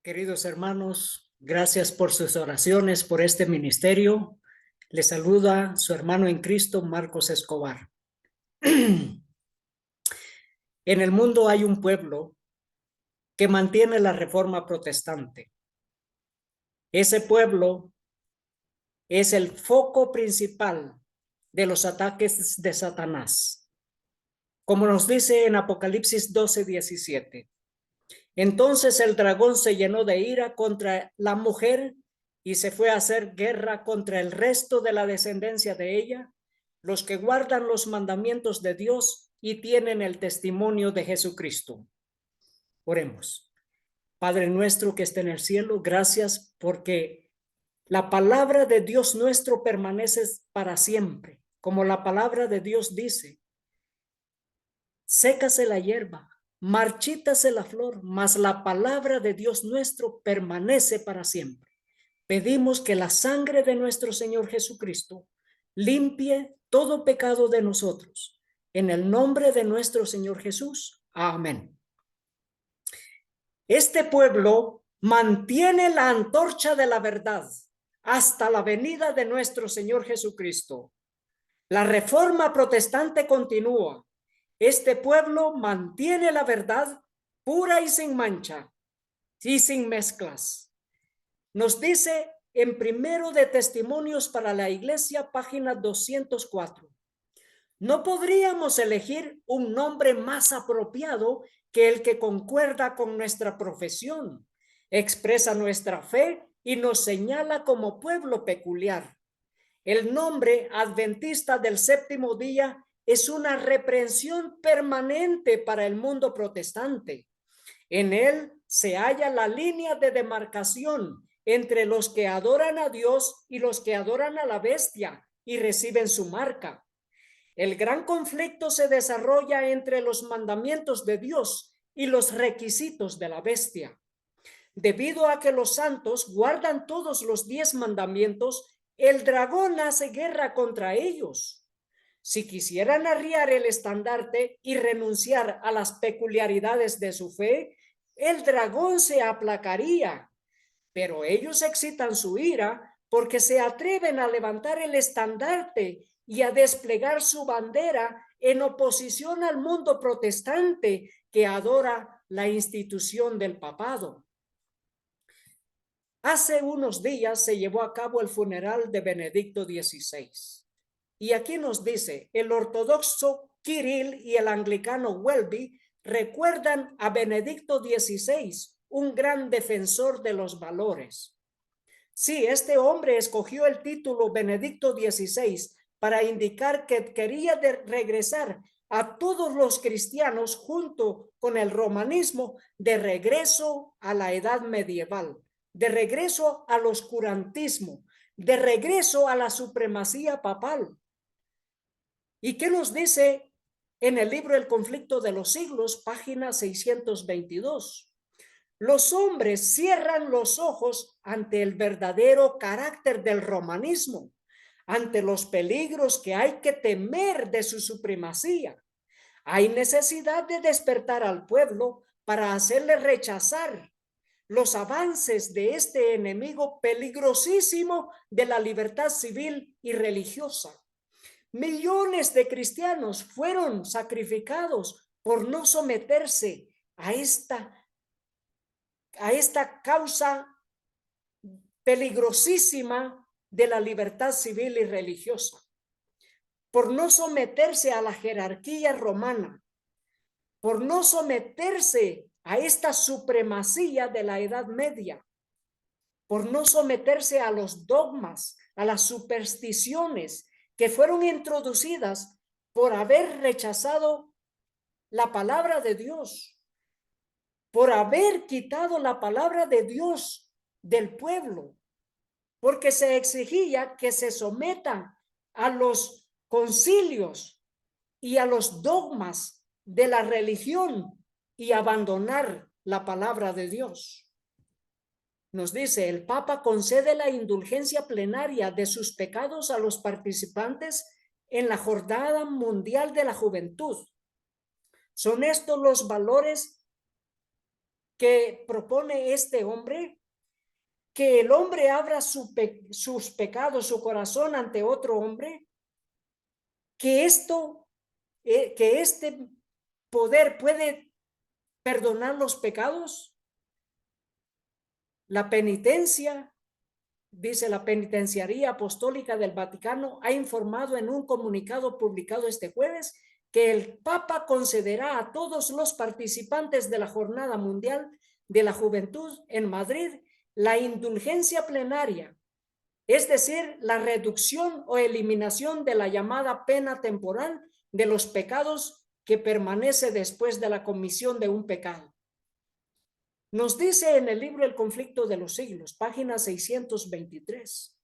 Queridos hermanos, gracias por sus oraciones por este ministerio. Les saluda su hermano en Cristo, Marcos Escobar. En el mundo hay un pueblo que mantiene la reforma protestante. Ese pueblo es el foco principal de los ataques de Satanás. Como nos dice en Apocalipsis 12:17. Entonces el dragón se llenó de ira contra la mujer y se fue a hacer guerra contra el resto de la descendencia de ella, los que guardan los mandamientos de Dios y tienen el testimonio de Jesucristo. Oremos. Padre nuestro que está en el cielo, gracias porque la palabra de Dios nuestro permanece para siempre. Como la palabra de Dios dice, sécase la hierba, marchítase la flor, mas la palabra de Dios nuestro permanece para siempre. Pedimos que la sangre de nuestro Señor Jesucristo limpie todo pecado de nosotros. En el nombre de nuestro Señor Jesús. Amén. Este pueblo mantiene la antorcha de la verdad hasta la venida de nuestro Señor Jesucristo. La reforma protestante continúa. Este pueblo mantiene la verdad pura y sin mancha y sin mezclas. Nos dice en Primero de Testimonios para la Iglesia, página 204. No podríamos elegir un nombre más apropiado que el que concuerda con nuestra profesión, expresa nuestra fe y nos señala como pueblo peculiar. El nombre adventista del séptimo día es una reprensión permanente para el mundo protestante. En él se halla la línea de demarcación entre los que adoran a Dios y los que adoran a la bestia y reciben su marca. El gran conflicto se desarrolla entre los mandamientos de Dios y los requisitos de la bestia. Debido a que los santos guardan todos los 10 mandamientos, el dragón hace guerra contra ellos. Si quisieran arriar el estandarte y renunciar a las peculiaridades de su fe, el dragón se aplacaría. Pero ellos excitan su ira porque se atreven a levantar el estandarte y a desplegar su bandera en oposición al mundo protestante que adora la institución del papado. Hace unos días se llevó a cabo el funeral de Benedicto XVI. Y aquí nos dice, el ortodoxo Kirill y el anglicano Welby recuerdan a Benedicto XVI, un gran defensor de los valores. Sí, este hombre escogió el título Benedicto XVI para indicar que quería regresar a todos los cristianos junto con el romanismo de regreso a la edad medieval, de regreso al oscurantismo, de regreso a la supremacía papal. ¿Y qué nos dice en el libro El conflicto de los siglos, página 622? Los hombres cierran los ojos ante el verdadero carácter del romanismo, ante los peligros que hay que temer de su supremacía. Hay necesidad de despertar al pueblo para hacerle rechazar los avances de este enemigo peligrosísimo de la libertad civil y religiosa. Millones de cristianos fueron sacrificados por no someterse a esta causa peligrosísima de la libertad civil y religiosa, por no someterse a la jerarquía romana, por no someterse a esta supremacía de la Edad Media, por no someterse a los dogmas, a las supersticiones que fueron introducidas por haber rechazado la palabra de Dios, por haber quitado la palabra de Dios del pueblo, porque se exigía que se sometan a los concilios y a los dogmas de la religión y abandonar la palabra de Dios. Nos dice, el Papa concede la indulgencia plenaria de sus pecados a los participantes en la Jornada Mundial de la Juventud. Son estos los valores que propone este hombre, que el hombre abra sus pecados, su corazón ante otro hombre, que que este poder puede perdonar los pecados. La penitencia, dice la Penitenciaría Apostólica del Vaticano, ha informado en un comunicado publicado este jueves que el Papa concederá a todos los participantes de la Jornada Mundial de la Juventud en Madrid la indulgencia plenaria, es decir, la reducción o eliminación de la llamada pena temporal de los pecados que permanece después de la comisión de un pecado. Nos dice en el libro El conflicto de los siglos, página 623,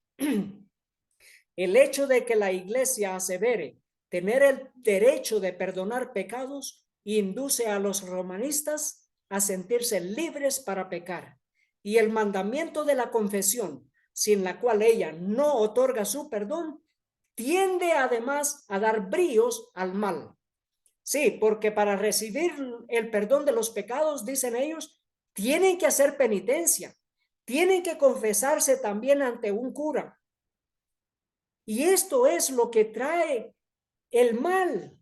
el hecho de que la Iglesia asevere tener el derecho de perdonar pecados induce a los romanistas a sentirse libres para pecar, y el mandamiento de la confesión, sin la cual ella no otorga su perdón, tiende además a dar bríos al mal. Sí, porque para recibir el perdón de los pecados, dicen ellos, tienen que hacer penitencia, tienen que confesarse también ante un cura. Y esto es lo que trae el mal.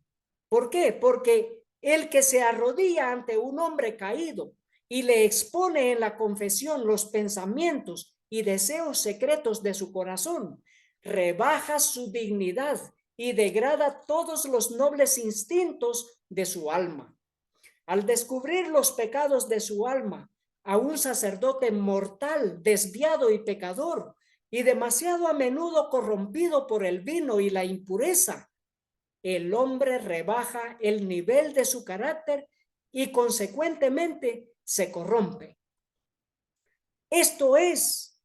¿Por qué? Porque el que se arrodilla ante un hombre caído y le expone en la confesión los pensamientos y deseos secretos de su corazón, rebaja su dignidad y degrada todos los nobles instintos de su alma. Al descubrir los pecados de su alma a un sacerdote mortal, desviado y pecador, y demasiado a menudo corrompido por el vino y la impureza, el hombre rebaja el nivel de su carácter y consecuentemente se corrompe. Esto es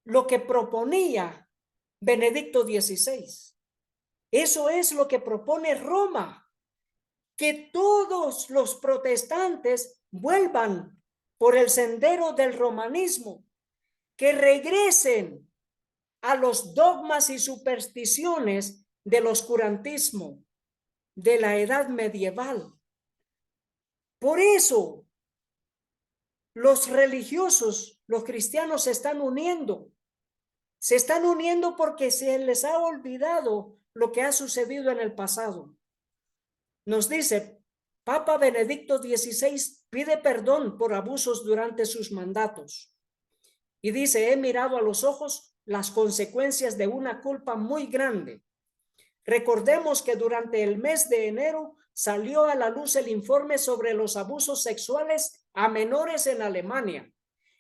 lo que proponía Benedicto XVI. Eso es lo que propone Roma, que todos los protestantes vuelvan por el sendero del romanismo, que regresen a los dogmas y supersticiones del oscurantismo de la edad medieval. Por eso los religiosos, los cristianos se están uniendo porque se les ha olvidado lo que ha sucedido en el pasado. Nos dice, Papa Benedicto XVI pide perdón por abusos durante sus mandatos. Y dice, he mirado a los ojos las consecuencias de una culpa muy grande. Recordemos que durante el mes de enero salió a la luz el informe sobre los abusos sexuales a menores en Alemania,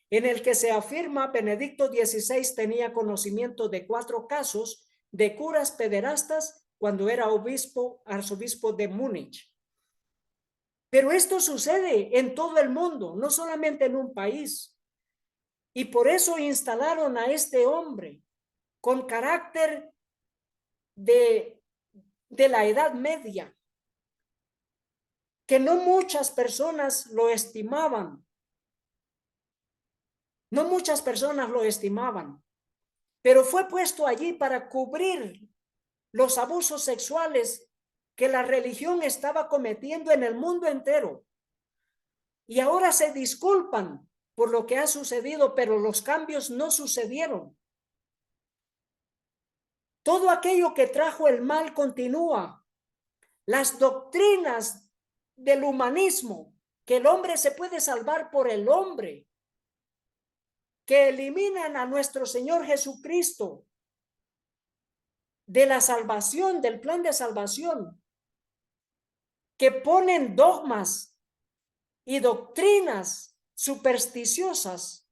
en el que se afirma Benedicto XVI tenía conocimiento de 4 casos de curas pederastas cuando era arzobispo de Múnich. Pero esto sucede en todo el mundo, no solamente en un país. Y por eso instalaron a este hombre con carácter de la Edad Media, que no muchas personas lo estimaban. No muchas personas lo estimaban, pero fue puesto allí para cubrir los abusos sexuales que la religión estaba cometiendo en el mundo entero. Y ahora se disculpan por lo que ha sucedido, pero los cambios no sucedieron. Todo aquello que trajo el mal continúa. Las doctrinas del humanismo, que el hombre se puede salvar por el hombre, que eliminan a nuestro Señor Jesucristo de la salvación, del plan de salvación, que ponen dogmas y doctrinas supersticiosas.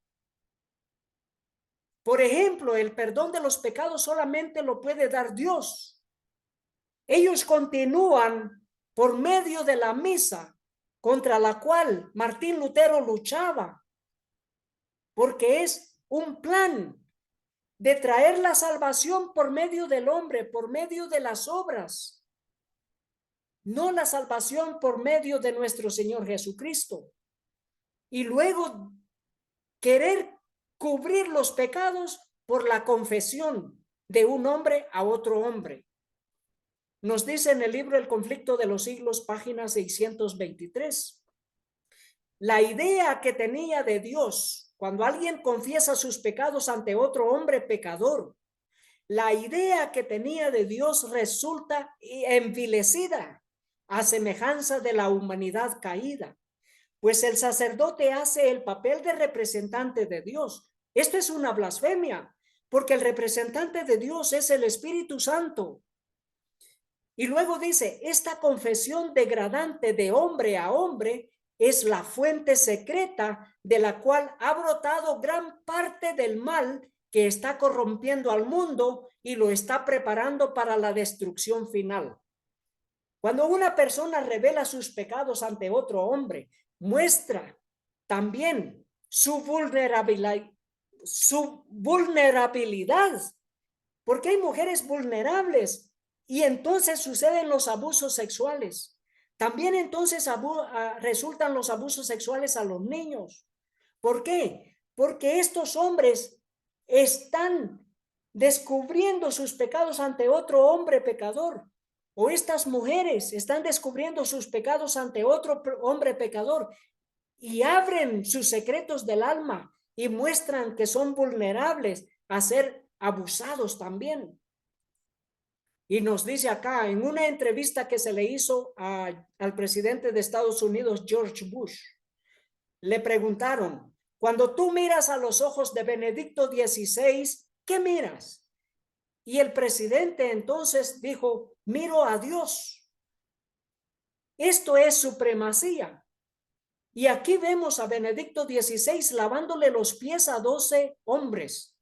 Por ejemplo, el perdón de los pecados solamente lo puede dar Dios. Ellos continúan por medio de la misa, contra la cual Martín Lutero luchaba, porque es un plan de traer la salvación por medio del hombre, por medio de las obras, no la salvación por medio de nuestro Señor Jesucristo. Y luego querer cubrir los pecados por la confesión de un hombre a otro hombre. Nos dice en el libro El conflicto de los siglos, página 623, la idea que tenía de Dios, cuando alguien confiesa sus pecados ante otro hombre pecador, la idea que tenía de Dios resulta envilecida a semejanza de la humanidad caída, pues el sacerdote hace el papel de representante de Dios. Esto es una blasfemia, porque el representante de Dios es el Espíritu Santo. Y luego dice, esta confesión degradante de hombre a hombre es la fuente secreta de la cual ha brotado gran parte del mal que está corrompiendo al mundo y lo está preparando para la destrucción final. Cuando una persona revela sus pecados ante otro hombre, muestra también su vulnerabilidad, porque hay mujeres vulnerables y entonces suceden los abusos sexuales. También entonces resultan los abusos sexuales a los niños. ¿Por qué? Porque estos hombres están descubriendo sus pecados ante otro hombre pecador, o estas mujeres están descubriendo sus pecados ante otro hombre pecador y abren sus secretos del alma y muestran que son vulnerables a ser abusados también. Y nos dice acá, en una entrevista que se le hizo al presidente de Estados Unidos, George Bush, le preguntaron, cuando tú miras a los ojos de Benedicto XVI, ¿qué miras? Y el presidente entonces dijo, miro a Dios. Esto es supremacía. Y aquí vemos a Benedicto XVI lavándole los pies a 12 hombres.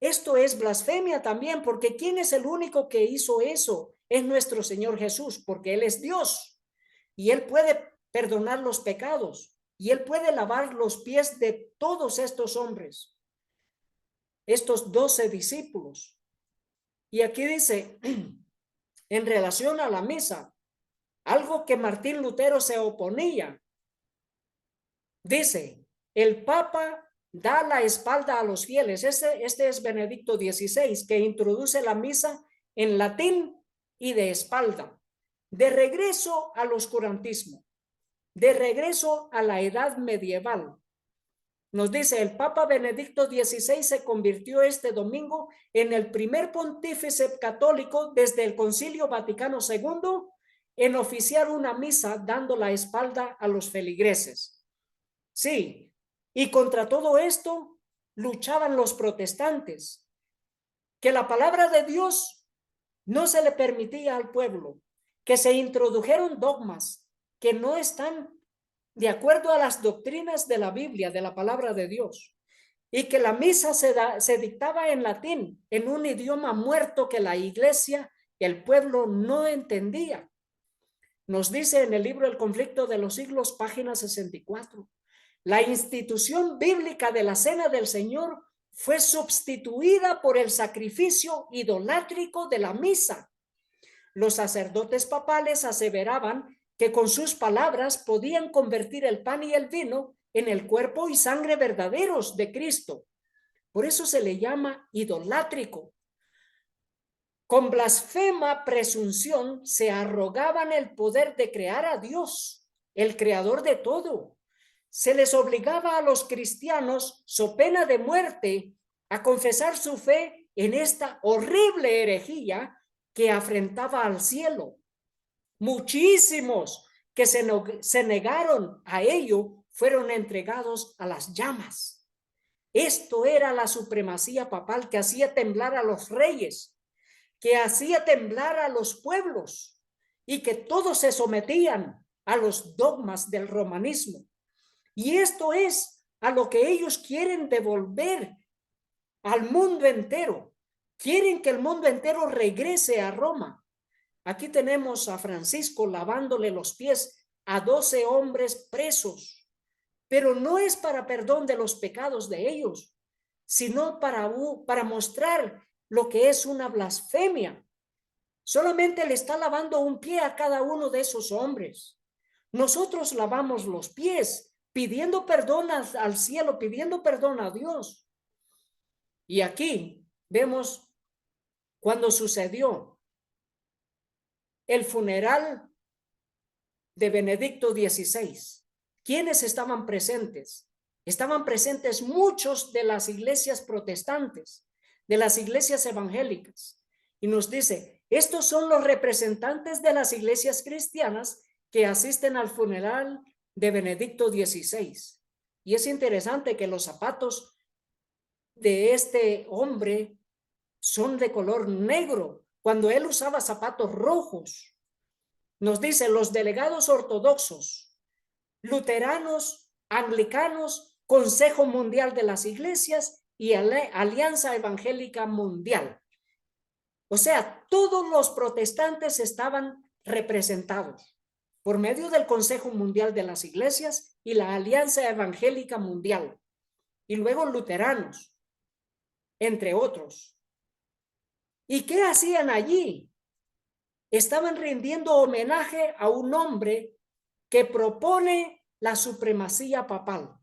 Esto es blasfemia también, porque ¿quién es el único que hizo eso? Es nuestro Señor Jesús, porque Él es Dios y Él puede perdonar los pecados y Él puede lavar los pies de todos estos hombres, estos 12 discípulos. Y aquí dice, en relación a la misa, algo que Martín Lutero se oponía, dice, el Papa da la espalda a los fieles. Este es Benedicto XVI, que introduce la misa en latín y de espalda, de regreso al oscurantismo, de regreso a la edad medieval. Nos dice, el Papa Benedicto XVI se convirtió este domingo en el primer pontífice católico desde el Concilio Vaticano II en oficiar una misa dando la espalda a los feligreses. Sí, y contra todo esto luchaban los protestantes, que la palabra de Dios no se le permitía al pueblo, que se introdujeron dogmas que no están de acuerdo a las doctrinas de la Biblia, de la palabra de Dios, y que la misa se dictaba en latín, en un idioma muerto que la iglesia y el pueblo no entendía. Nos dice en el libro El conflicto de los siglos, página 64. La institución bíblica de la Cena del Señor fue sustituida por el sacrificio idolátrico de la misa. Los sacerdotes papales aseveraban que con sus palabras podían convertir el pan y el vino en el cuerpo y sangre verdaderos de Cristo. Por eso se le llama idolátrico. Con blasfema presunción se arrogaban el poder de crear a Dios, el creador de todo. Se les obligaba a los cristianos, so pena de muerte, a confesar su fe en esta horrible herejía que afrentaba al cielo. Muchísimos que se negaron a ello fueron entregados a las llamas. Esto era la supremacía papal que hacía temblar a los reyes, que hacía temblar a los pueblos y que todos se sometían a los dogmas del romanismo. Y esto es a lo que ellos quieren devolver al mundo entero. Quieren que el mundo entero regrese a Roma. Aquí tenemos a Francisco lavándole los pies a 12 hombres presos, pero no es para perdón de los pecados de ellos, sino para mostrar lo que es una blasfemia. Solamente le está lavando un pie a cada uno de esos hombres. Nosotros lavamos los pies, pidiendo perdón al cielo, pidiendo perdón a Dios. Y aquí vemos cuando sucedió el funeral de Benedicto XVI. ¿quiénes estaban presentes? Estaban presentes muchos de las iglesias protestantes, de las iglesias evangélicas. Y nos dice, estos son los representantes de las iglesias cristianas que asisten al funeral de Benedicto XVI. Y es interesante que los zapatos de este hombre son de color negro, cuando él usaba zapatos rojos. Nos dice, los delegados ortodoxos, luteranos, anglicanos, Consejo Mundial de las Iglesias y Alianza Evangélica Mundial. O sea, todos los protestantes estaban representados por medio del Consejo Mundial de las Iglesias y la Alianza Evangélica Mundial. Y luego luteranos, entre otros. ¿Y qué hacían allí? Estaban rindiendo homenaje a un hombre que propone la supremacía papal,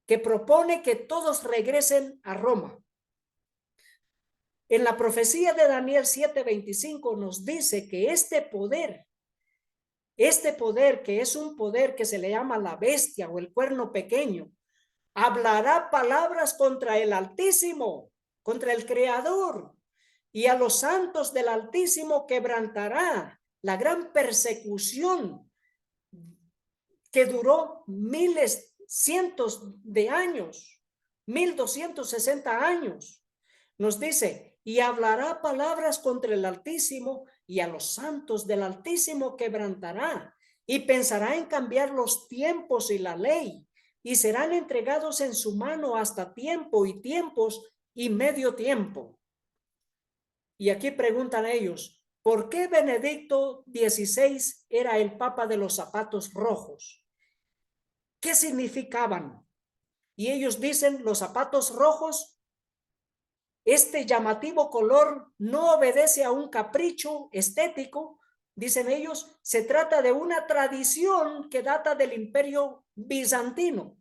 que propone que todos regresen a Roma. En la profecía de Daniel 7:25 nos dice que este poder que es un poder que se le llama la bestia o el cuerno pequeño, hablará palabras contra el Altísimo, contra el Creador, y a los santos del Altísimo quebrantará la gran persecución que duró miles, cientos de años, 1260 años. Nos dice, y hablará palabras contra el Altísimo, y a los santos del Altísimo quebrantará, y pensará en cambiar los tiempos y la ley, y serán entregados en su mano hasta tiempo y tiempos y medio tiempo. Y aquí preguntan ellos, ¿por qué Benedicto XVI era el papa de los zapatos rojos? ¿Qué significaban? Y ellos dicen, los zapatos rojos, este llamativo color no obedece a un capricho estético, dicen ellos, se trata de una tradición que data del Imperio Bizantino.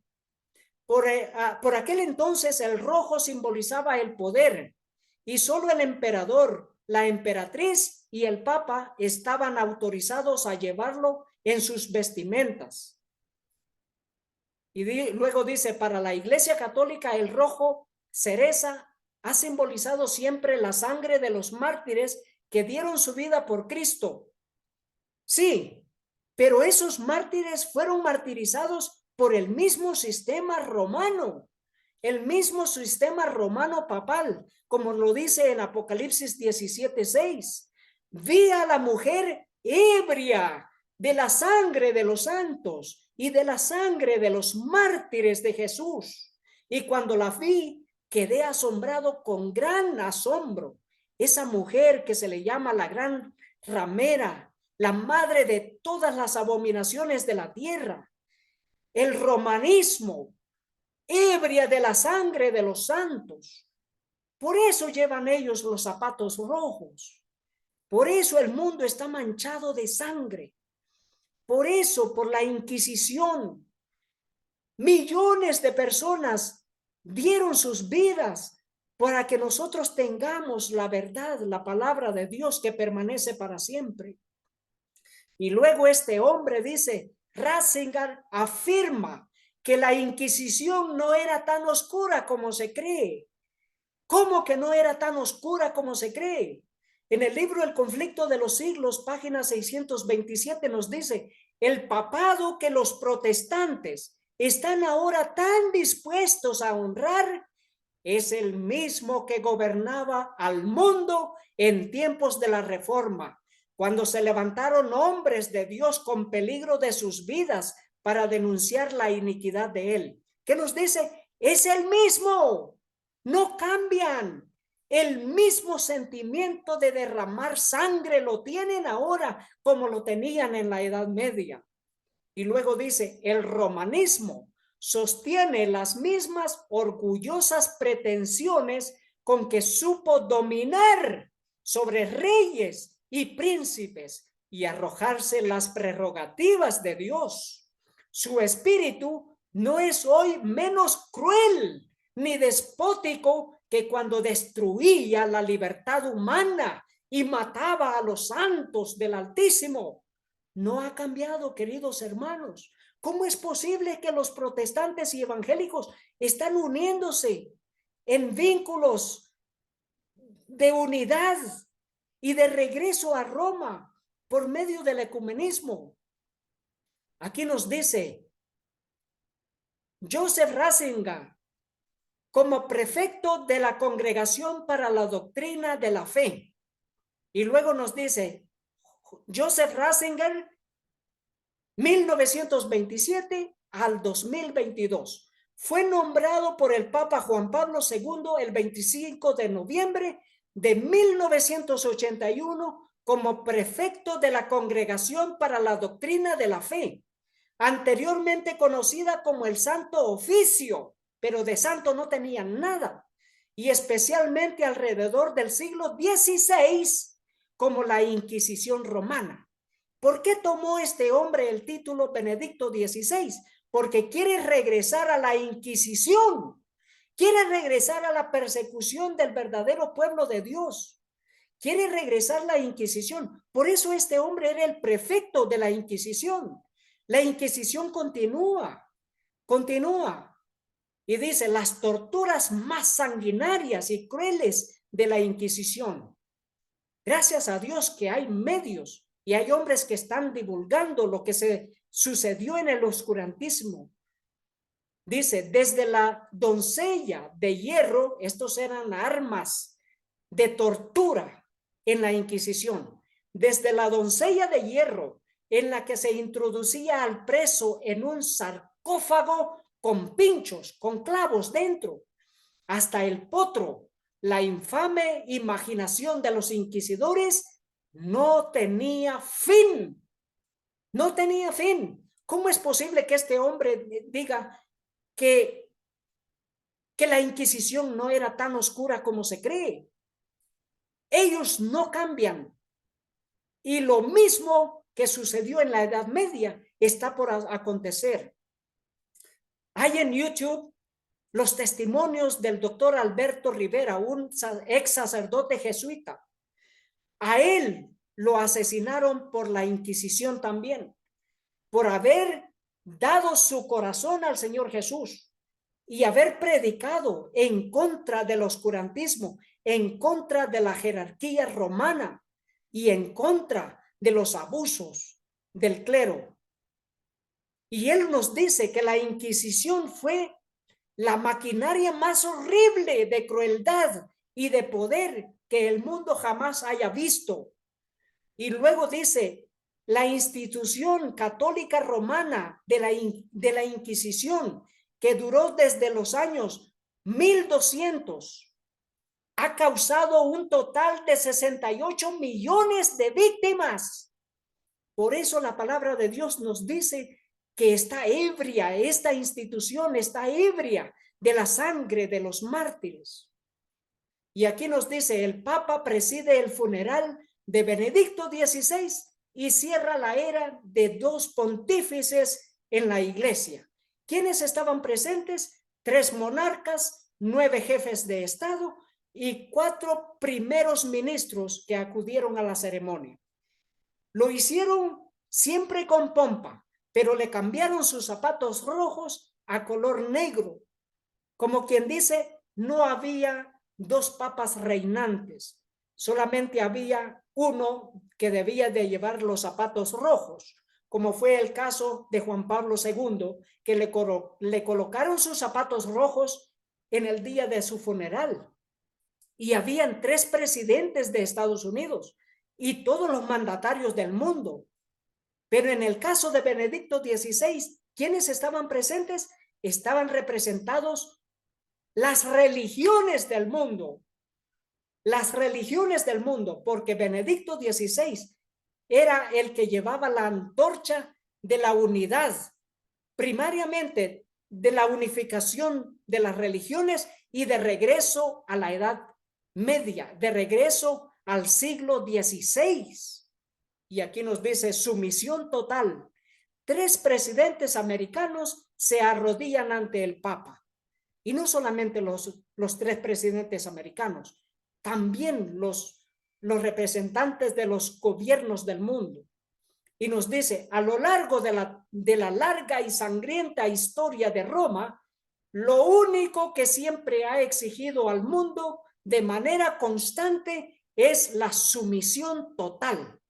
Por aquel entonces el rojo simbolizaba el poder y solo el emperador, la emperatriz y el papa estaban autorizados a llevarlo en sus vestimentas. Y luego dice, para la Iglesia Católica el rojo cereza ha simbolizado siempre la sangre de los mártires que dieron su vida por Cristo. Sí, pero esos mártires fueron martirizados por el mismo sistema romano, el mismo sistema romano papal, como lo dice en Apocalipsis 17:6. Vi a la mujer ebria de la sangre de los santos y de la sangre de los mártires de Jesús. Y cuando la vi, quedé asombrado con gran asombro. Esa mujer que se le llama la gran ramera, la madre de todas las abominaciones de la tierra, el romanismo, ebria de la sangre de los santos. Por eso llevan ellos los zapatos rojos. Por eso el mundo está manchado de sangre. Por eso, por la Inquisición, millones de personas dieron sus vidas para que nosotros tengamos la verdad, la palabra de Dios que permanece para siempre. Y luego este hombre dice, Ratzinger afirma que la Inquisición no era tan oscura como se cree. ¿Cómo que no era tan oscura como se cree? En el libro El conflicto de los siglos, página 627, nos dice, el papado que los protestantes están ahora tan dispuestos a honrar es el mismo que gobernaba al mundo en tiempos de la Reforma, cuando se levantaron hombres de Dios con peligro de sus vidas para denunciar la iniquidad de él. ¿Qué nos dice? Es el mismo, no cambian. El mismo sentimiento de derramar sangre lo tienen ahora como lo tenían en la Edad Media. Y luego dice, el romanismo sostiene las mismas orgullosas pretensiones con que supo dominar sobre reyes y príncipes y arrojarse las prerrogativas de Dios. Su espíritu no es hoy menos cruel ni despótico que cuando destruía la libertad humana y mataba a los santos del Altísimo. No ha cambiado, queridos hermanos. ¿Cómo es posible que los protestantes y evangélicos están uniéndose en vínculos de unidad y de regreso a Roma por medio del ecumenismo? Aquí nos dice Joseph Ratzinger, como prefecto de la Congregación para la Doctrina de la Fe. Y luego nos dice Joseph Ratzinger, 1927 al 2022. Fue nombrado por el Papa Juan Pablo II el 25 de noviembre de 1981 como prefecto de la Congregación para la Doctrina de la Fe, anteriormente conocida como el Santo Oficio, pero de santo no tenía nada, y especialmente alrededor del siglo XVI como la Inquisición romana. ¿Por qué tomó este hombre el título Benedicto XVI? Porque quiere regresar a la Inquisición, quiere regresar a la persecución del verdadero pueblo de Dios, quiere regresar a la Inquisición. Por eso este hombre era el prefecto de la Inquisición. La Inquisición continúa. Y dice, las torturas más sanguinarias y crueles de la Inquisición. Gracias a Dios que hay medios y hay hombres que están divulgando lo que se sucedió en el oscurantismo. Dice, desde la doncella de hierro, estos eran armas de tortura en la Inquisición. Desde la doncella de hierro, en la que se introducía al preso en un sarcófago con pinchos, con clavos dentro, hasta el potro, la infame imaginación de los inquisidores no tenía fin. No tenía fin. ¿Cómo es posible que este hombre diga que la Inquisición no era tan oscura como se cree? Ellos no cambian. Y lo mismo que sucedió en la Edad Media está por acontecer. Hay en YouTube los testimonios del doctor Alberto Rivera, un ex sacerdote jesuita. A él lo asesinaron por la Inquisición también, por haber dado su corazón al Señor Jesús y haber predicado en contra del oscurantismo, en contra de la jerarquía romana y en contra de los abusos del clero. Y él nos dice que la Inquisición fue la maquinaria más horrible de crueldad y de poder que el mundo jamás haya visto. Y luego dice, la institución católica romana de la Inquisición, que duró desde los años 1200, ha causado un total de 68 millones de víctimas. Por eso la palabra de Dios nos dice que está ebria, esta institución está ebria de la sangre de los mártires. Y aquí nos dice, el Papa preside el funeral de Benedicto XVI y cierra la era de 2 pontífices en la iglesia. ¿Quiénes estaban presentes? 3 monarcas, 9 jefes de Estado y 4 primeros ministros que acudieron a la ceremonia. Lo hicieron siempre con pompa, pero le cambiaron sus zapatos rojos a color negro. Como quien dice, no había 2 papas reinantes, solamente había uno que debía de llevar los zapatos rojos, como fue el caso de Juan Pablo II, que le colocaron sus zapatos rojos en el día de su funeral. Y habían 3 presidentes de Estados Unidos y todos los mandatarios del mundo. Pero en el caso de Benedicto XVI, ¿quiénes estaban presentes? Estaban representados las religiones del mundo. Las religiones del mundo, porque Benedicto XVI era el que llevaba la antorcha de la unidad, primariamente de la unificación de las religiones y de regreso a la Edad Media, de regreso al siglo XVI. Y aquí nos dice sumisión total. 3 presidentes americanos se arrodillan ante el Papa. Y no solamente los 3 presidentes americanos, también los representantes de los gobiernos del mundo. Y nos dice, a lo largo de la de la larga y sangrienta historia de Roma, lo único que siempre ha exigido al mundo de manera constante es la sumisión total,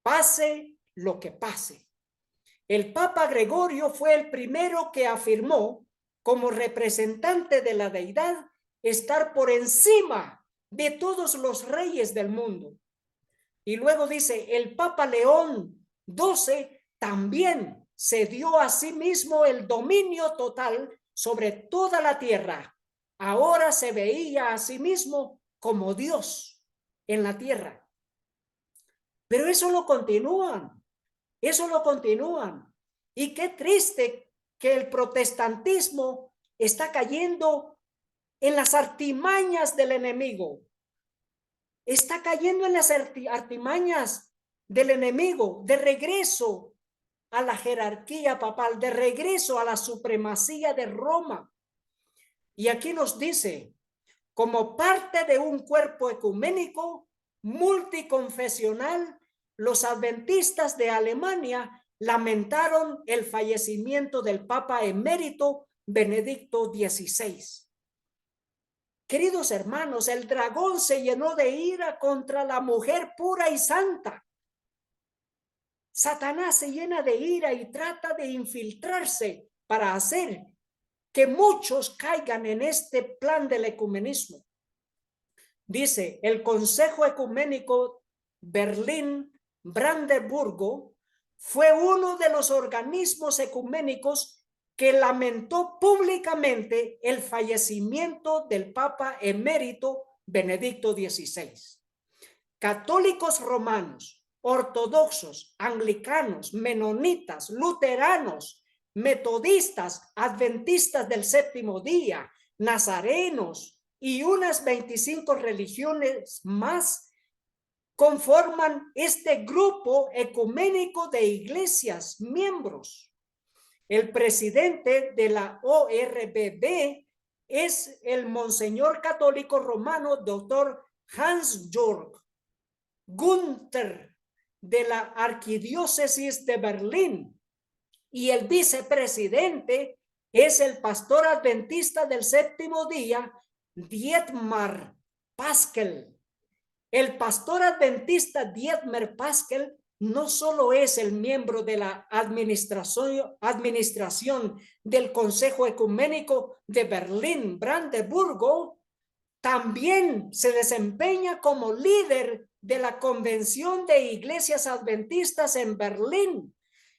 pase lo que pase. El Papa Gregorio fue el primero que afirmó, como representante de la deidad, estar por encima de todos los reyes del mundo. Y luego dice, el Papa León XII también se dio a sí mismo el dominio total sobre toda la tierra. Ahora se veía a sí mismo como Dios en la tierra. Pero eso lo continúan. Eso lo continúan. Y qué triste que el protestantismo está cayendo en las artimañas del enemigo. Está cayendo en las artimañas del enemigo, de regreso a la jerarquía papal, de regreso a la supremacía de Roma. Y aquí nos dice, como parte de un cuerpo ecuménico multiconfesional, los adventistas de Alemania lamentaron el fallecimiento del Papa emérito Benedicto XVI. Queridos hermanos, el dragón se llenó de ira contra la mujer pura y santa. Satanás se llena de ira y trata de infiltrarse para hacer que muchos caigan en este plan del ecumenismo. Dice, el Consejo Ecuménico Berlín-Brandeburgo fue uno de los organismos ecuménicos que lamentó públicamente el fallecimiento del Papa emérito Benedicto XVI. Católicos romanos, ortodoxos, anglicanos, menonitas, luteranos, metodistas, adventistas del séptimo día, nazarenos y unas 25 religiones más conforman este grupo ecuménico de iglesias miembros. El presidente de la ORBB es el monseñor católico romano doctor Hans-Jörg Günther de la Arquidiócesis de Berlín, y el vicepresidente es el pastor adventista del séptimo día Dietmar Pascal. El pastor adventista Dietmar Pascal no solo es el miembro de la administración del Consejo Ecuménico de Berlín-Brandeburgo, también se desempeña como líder de la Convención de Iglesias Adventistas en Berlín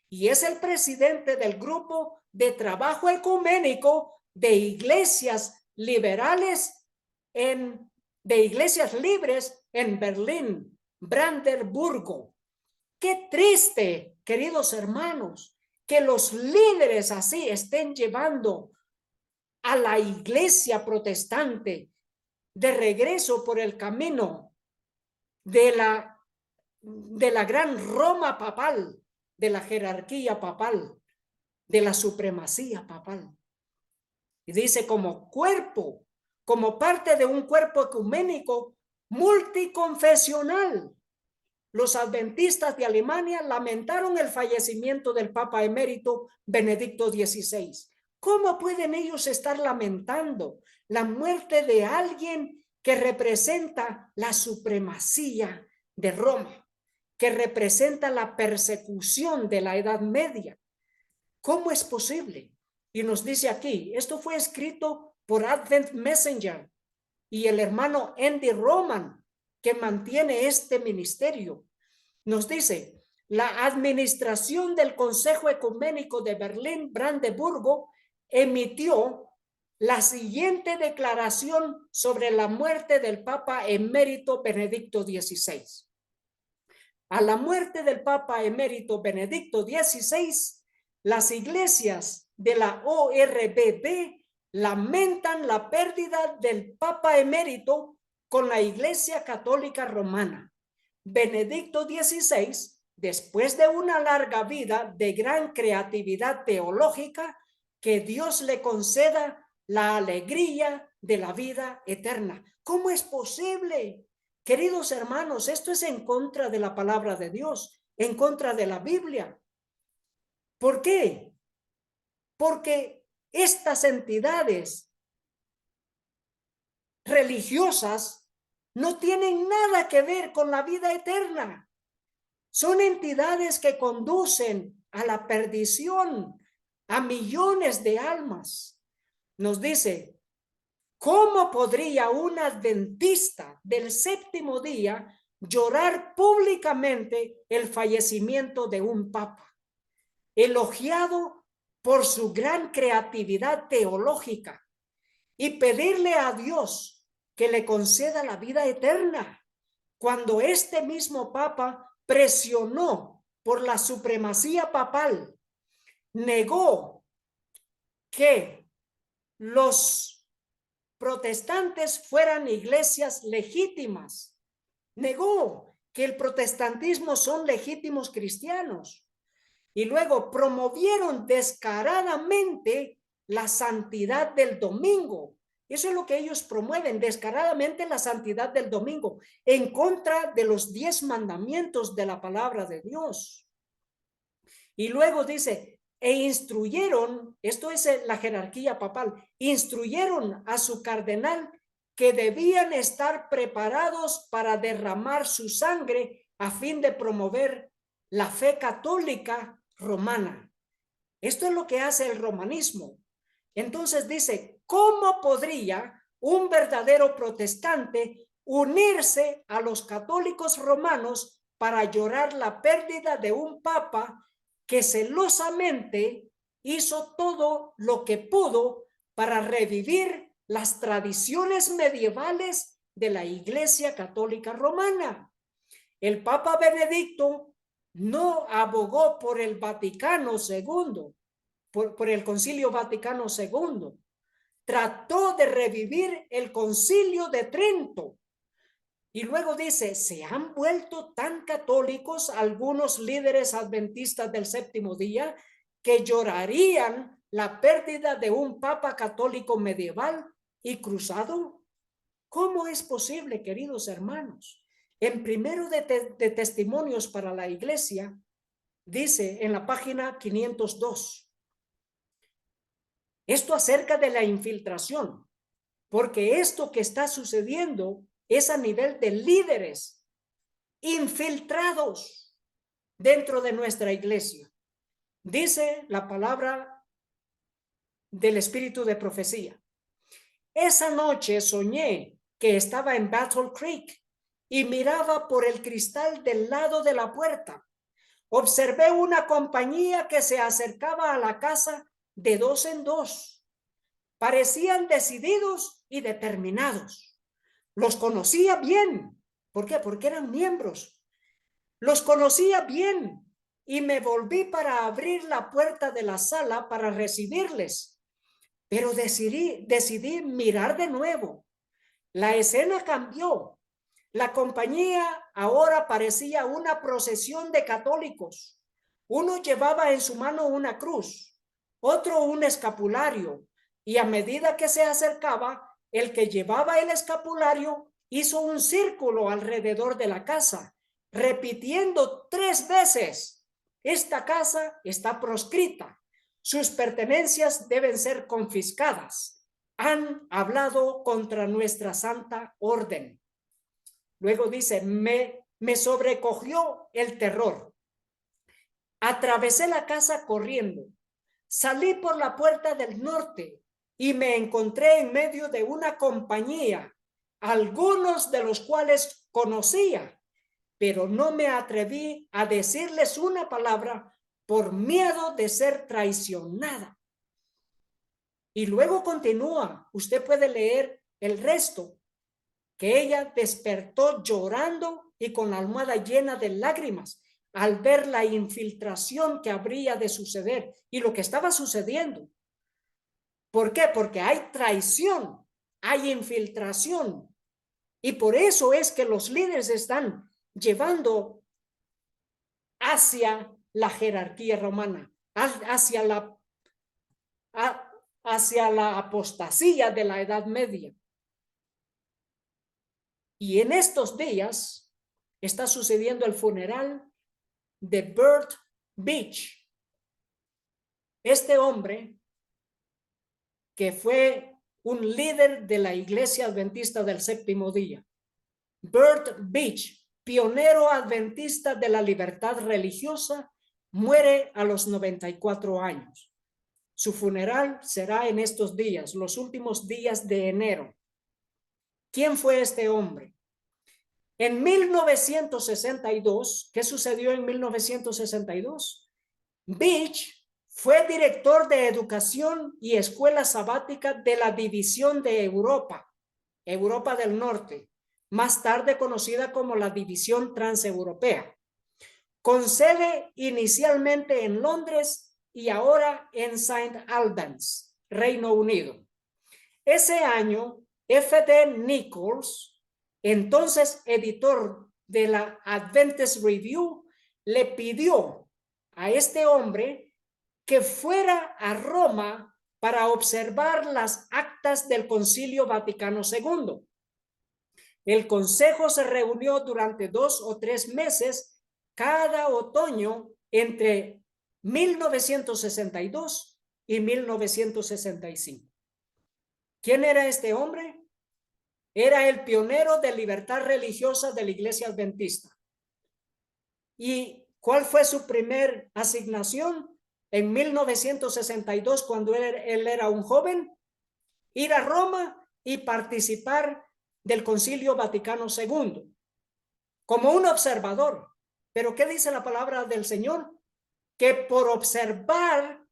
y es el presidente del Grupo de Trabajo Ecuménico de Iglesias Liberales de Iglesias Libres en Berlín, Brandeburgo. Qué triste, queridos hermanos, que los líderes así estén llevando a la iglesia protestante de regreso por el camino de la gran Roma papal, de la jerarquía papal, de la supremacía papal. Y dice como cuerpo, como parte de un cuerpo ecuménico multiconfesional. Los adventistas de Alemania lamentaron el fallecimiento del Papa emérito Benedicto XVI. ¿Cómo pueden ellos estar lamentando la muerte de alguien que representa la supremacía de Roma, que representa la persecución de la Edad Media? ¿Cómo es posible? Y nos dice aquí, esto fue escrito por Advent Messenger y el hermano Andy Roman, que mantiene este ministerio. Nos dice, la administración del Consejo Ecuménico de Berlín-Brandeburgo emitió la siguiente declaración sobre la muerte del Papa emérito Benedicto XVI. A la muerte del Papa emérito Benedicto XVI, las iglesias de la ORBB lamentan la pérdida del Papa emérito con la Iglesia Católica Romana. Benedicto XVI, después de una larga vida de gran creatividad teológica, que Dios le conceda la alegría de la vida eterna. ¿Cómo es posible? Queridos hermanos, esto es en contra de la palabra de Dios, en contra de la Biblia. ¿Por qué? Porque estas entidades religiosas no tienen nada que ver con la vida eterna. Son entidades que conducen a la perdición a millones de almas. Nos dice, ¿cómo podría un adventista del séptimo día llorar públicamente el fallecimiento de un papa, elogiado por su gran creatividad teológica, y pedirle a Dios que le conceda la vida eterna, cuando este mismo papa presionó por la supremacía papal, negó que los protestantes fueran iglesias legítimas, negó que el protestantismo son legítimos cristianos, y luego promovieron descaradamente la santidad del domingo. Eso es lo que ellos promueven, descaradamente la santidad del domingo, en contra de los 10 mandamientos de la palabra de Dios. Y luego dice, e instruyeron, esto es la jerarquía papal, instruyeron a su cardenal que debían estar preparados para derramar su sangre a fin de promover la fe católica romana. Esto es lo que hace el romanismo. Entonces dice, ¿cómo podría un verdadero protestante unirse a los católicos romanos para llorar la pérdida de un papa que celosamente hizo todo lo que pudo para revivir las tradiciones medievales de la Iglesia Católica Romana? El Papa Benedicto no abogó por el Vaticano II, por el Concilio Vaticano II. Trató de revivir el Concilio de Trento. Y luego dice, se han vuelto tan católicos algunos líderes adventistas del séptimo día que llorarían la pérdida de un papa católico medieval y cruzado. ¿Cómo es posible, queridos hermanos? En primero de Testimonios para la Iglesia, dice en la página 502, esto acerca de la infiltración, porque esto que está sucediendo es a nivel de líderes infiltrados dentro de nuestra iglesia. Dice la palabra del espíritu de profecía. Esa noche soñé que estaba en Battle Creek y miraba por el cristal del lado de la puerta. Observé una compañía que se acercaba a la casa de 2 en 2. Parecían decididos y determinados. Los conocía bien. ¿Por qué? Porque eran miembros. Los conocía bien y me volví para abrir la puerta de la sala para recibirles. Pero decidí mirar de nuevo. La escena cambió. La compañía ahora parecía una procesión de católicos. Uno llevaba en su mano una cruz, otro un escapulario, y a medida que se acercaba, el que llevaba el escapulario hizo un círculo alrededor de la casa, repitiendo 3 veces, esta casa está proscrita, sus pertenencias deben ser confiscadas, han hablado contra nuestra santa orden. Luego dice, me sobrecogió el terror. Atravesé la casa corriendo. Salí por la puerta del norte y me encontré en medio de una compañía, algunos de los cuales conocía, pero no me atreví a decirles una palabra por miedo de ser traicionada. Y luego continúa, usted puede leer el resto, que ella despertó llorando y con la almohada llena de lágrimas al ver la infiltración que habría de suceder y lo que estaba sucediendo. ¿Por qué? Porque hay traición, hay infiltración, y por eso es que los líderes están llevando hacia la jerarquía romana, hacia la apostasía de la Edad Media. Y en estos días está sucediendo el funeral de Bert Beach, Este hombre, que fue un líder de la Iglesia Adventista del Séptimo Día, Bert Beach, pionero adventista de la libertad religiosa, muere a los 94 años. Su funeral será en estos días, los últimos días de enero. ¿Quién fue este hombre? En 1962, ¿qué sucedió en 1962? Beach fue director de educación y escuela sabática de la División de Europa, Europa del Norte, más tarde conocida como la División Transeuropea, con sede inicialmente en Londres y ahora en St. Albans, Reino Unido. Ese año, F.D. Nichols, entonces editor de la Adventist Review, le pidió a este hombre que fuera a Roma para observar las actas del Concilio Vaticano II. El consejo se reunió durante 2 o 3 meses cada otoño entre 1962 y 1965. ¿Quién era este hombre? Era el pionero de libertad religiosa de la Iglesia Adventista. ¿Y cuál fue su primer asignación? En 1962, cuando él era un joven, ir a Roma y participar del Concilio Vaticano II, como un observador. Pero ¿qué dice la palabra del Señor? Que por observar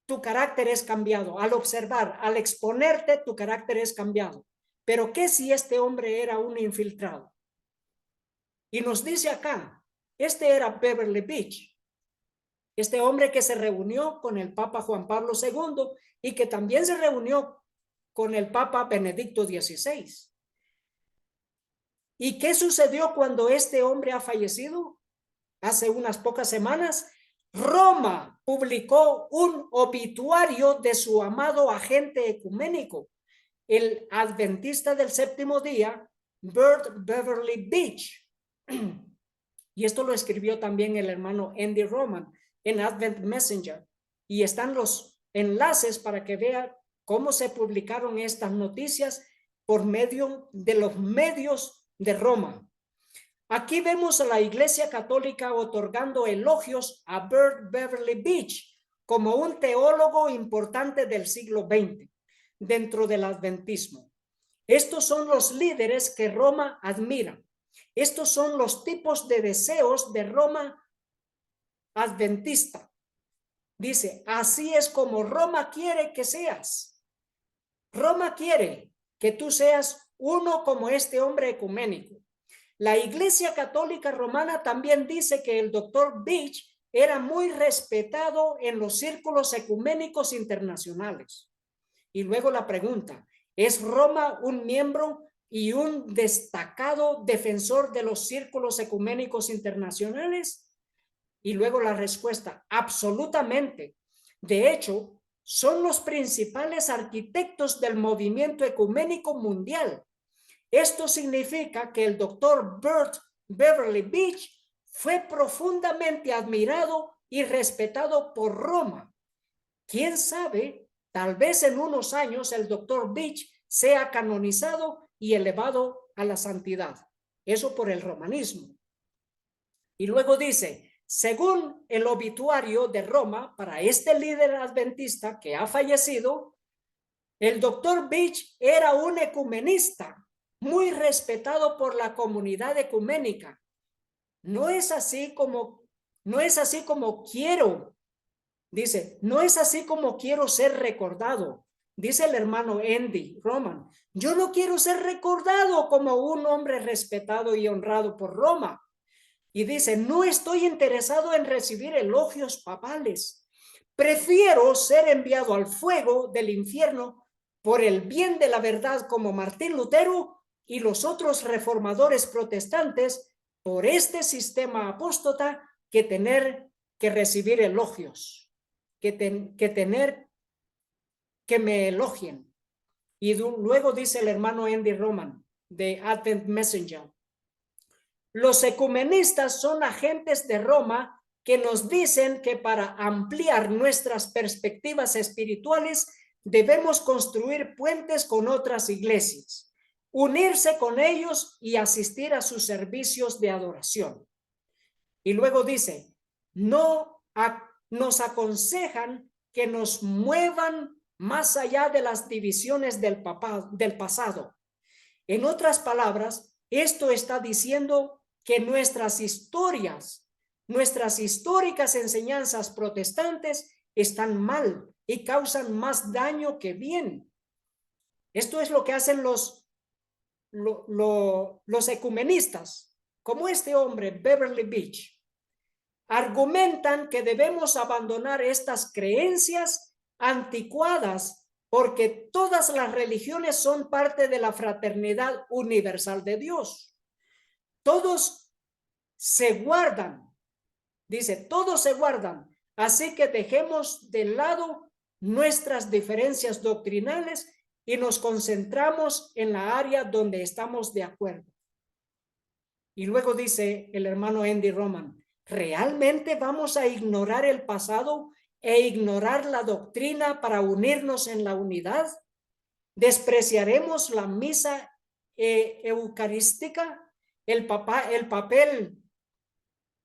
tu carácter es cambiado. Al observar, al exponerte, tu carácter es cambiado. Pero ¿qué si este hombre era un infiltrado? Y nos dice acá, este era Beverly Beach, este hombre que se reunió con el Papa Juan Pablo II y que también se reunió con el Papa Benedicto XVI. ¿Y qué sucedió cuando este hombre ha fallecido? Hace unas pocas semanas, Roma publicó un obituario de su amado agente ecuménico, el adventista del séptimo día, Bert Beverly Beach. Y esto lo escribió también el hermano Andy Roman en Advent Messenger. Y están los enlaces para que vean cómo se publicaron estas noticias por medio de los medios de Roma. Aquí vemos a la Iglesia Católica otorgando elogios a Bert Beverly Beach como un teólogo importante del siglo XX dentro del adventismo. Estos son los líderes que Roma admira. Estos son los tipos de deseos de Roma adventista. Dice, así es como Roma quiere que seas. Roma quiere que tú seas uno como este hombre ecuménico. La Iglesia Católica Romana también dice que el doctor Beach era muy respetado en los círculos ecuménicos internacionales. Y luego la pregunta, ¿es Roma un miembro y un destacado defensor de los círculos ecuménicos internacionales? Y luego la respuesta, absolutamente. De hecho, son los principales arquitectos del movimiento ecuménico mundial. Esto significa que el doctor Bert Beverly Beach fue profundamente admirado y respetado por Roma. ¿Quién sabe? Tal vez en unos años el doctor Beach sea canonizado y elevado a la santidad. Eso por el romanismo. Y luego dice, según el obituario de Roma para este líder adventista que ha fallecido, el doctor Beach era un ecumenista muy respetado por la comunidad ecuménica. No es así como quiero. Dice, no es así como quiero ser recordado. Dice el hermano Andy Roman, yo no quiero ser recordado como un hombre respetado y honrado por Roma. Y dice, no estoy interesado en recibir elogios papales. Prefiero ser enviado al fuego del infierno por el bien de la verdad como Martín Lutero y los otros reformadores protestantes por este sistema apóstata que tener que recibir elogios, que tener que me elogien. Y luego dice el hermano Andy Roman de Advent Messenger, los ecumenistas son agentes de Roma que nos dicen que para ampliar nuestras perspectivas espirituales debemos construir puentes con otras iglesias, unirse con ellos y asistir a sus servicios de adoración. Y luego dice, nos aconsejan que nos muevan más allá de las divisiones del pasado. En otras palabras, esto está diciendo que nuestras históricas enseñanzas protestantes están mal y causan más daño que bien. Esto es lo que hacen los ecumenistas, como este hombre, Beverly Beach. Argumentan que debemos abandonar estas creencias anticuadas porque todas las religiones son parte de la fraternidad universal de Dios. Todos se guardan, dice, todos se guardan, así que dejemos de lado nuestras diferencias doctrinales y nos concentramos en la área donde estamos de acuerdo. Y luego dice el hermano Andy Roman, ¿realmente vamos a ignorar el pasado e ignorar la doctrina para unirnos en la unidad? ¿Despreciaremos la misa eucarística, el papel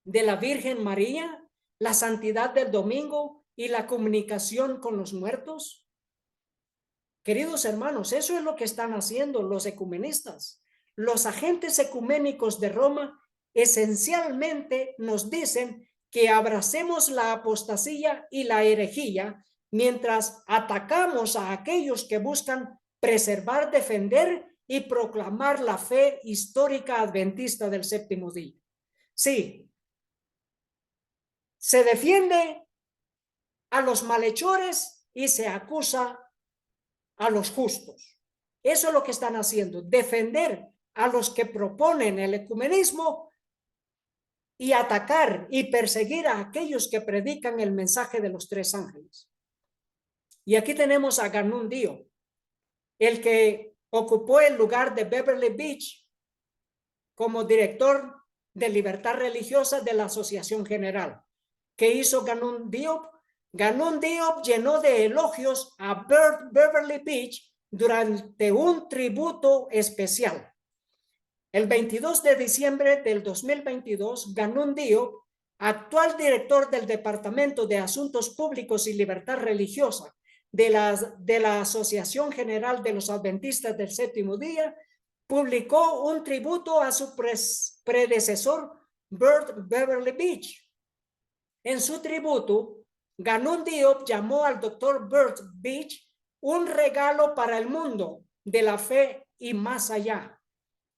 de la Virgen María, la santidad del domingo y la comunicación con los muertos? Queridos hermanos, eso es lo que están haciendo los ecumenistas. Los agentes ecuménicos de Roma esencialmente nos dicen que abracemos la apostasía y la herejía mientras atacamos a aquellos que buscan preservar, defender y proclamar la fe histórica adventista del séptimo día. Sí, se defiende a los malhechores y se acusa a los justos. Eso es lo que están haciendo, defender a los que proponen el ecumenismo y atacar y perseguir a aquellos que predican el mensaje de los tres ángeles. Y aquí tenemos a Ganun Diop, el que ocupó el lugar de Beverly Beach como director de libertad religiosa de la Asociación General. ¿Qué hizo Ganun Diop? Ganun Diop llenó de elogios a Beverly Beach durante un tributo especial. El 22 de diciembre del 2022, Ganun Diop, actual director del Departamento de Asuntos Públicos y Libertad Religiosa de la Asociación General de los Adventistas del Séptimo Día, publicó un tributo a su predecesor, Beverly Beach. En su tributo, Ganun Diop llamó al doctor Bert Beach un regalo para el mundo de la fe y más allá.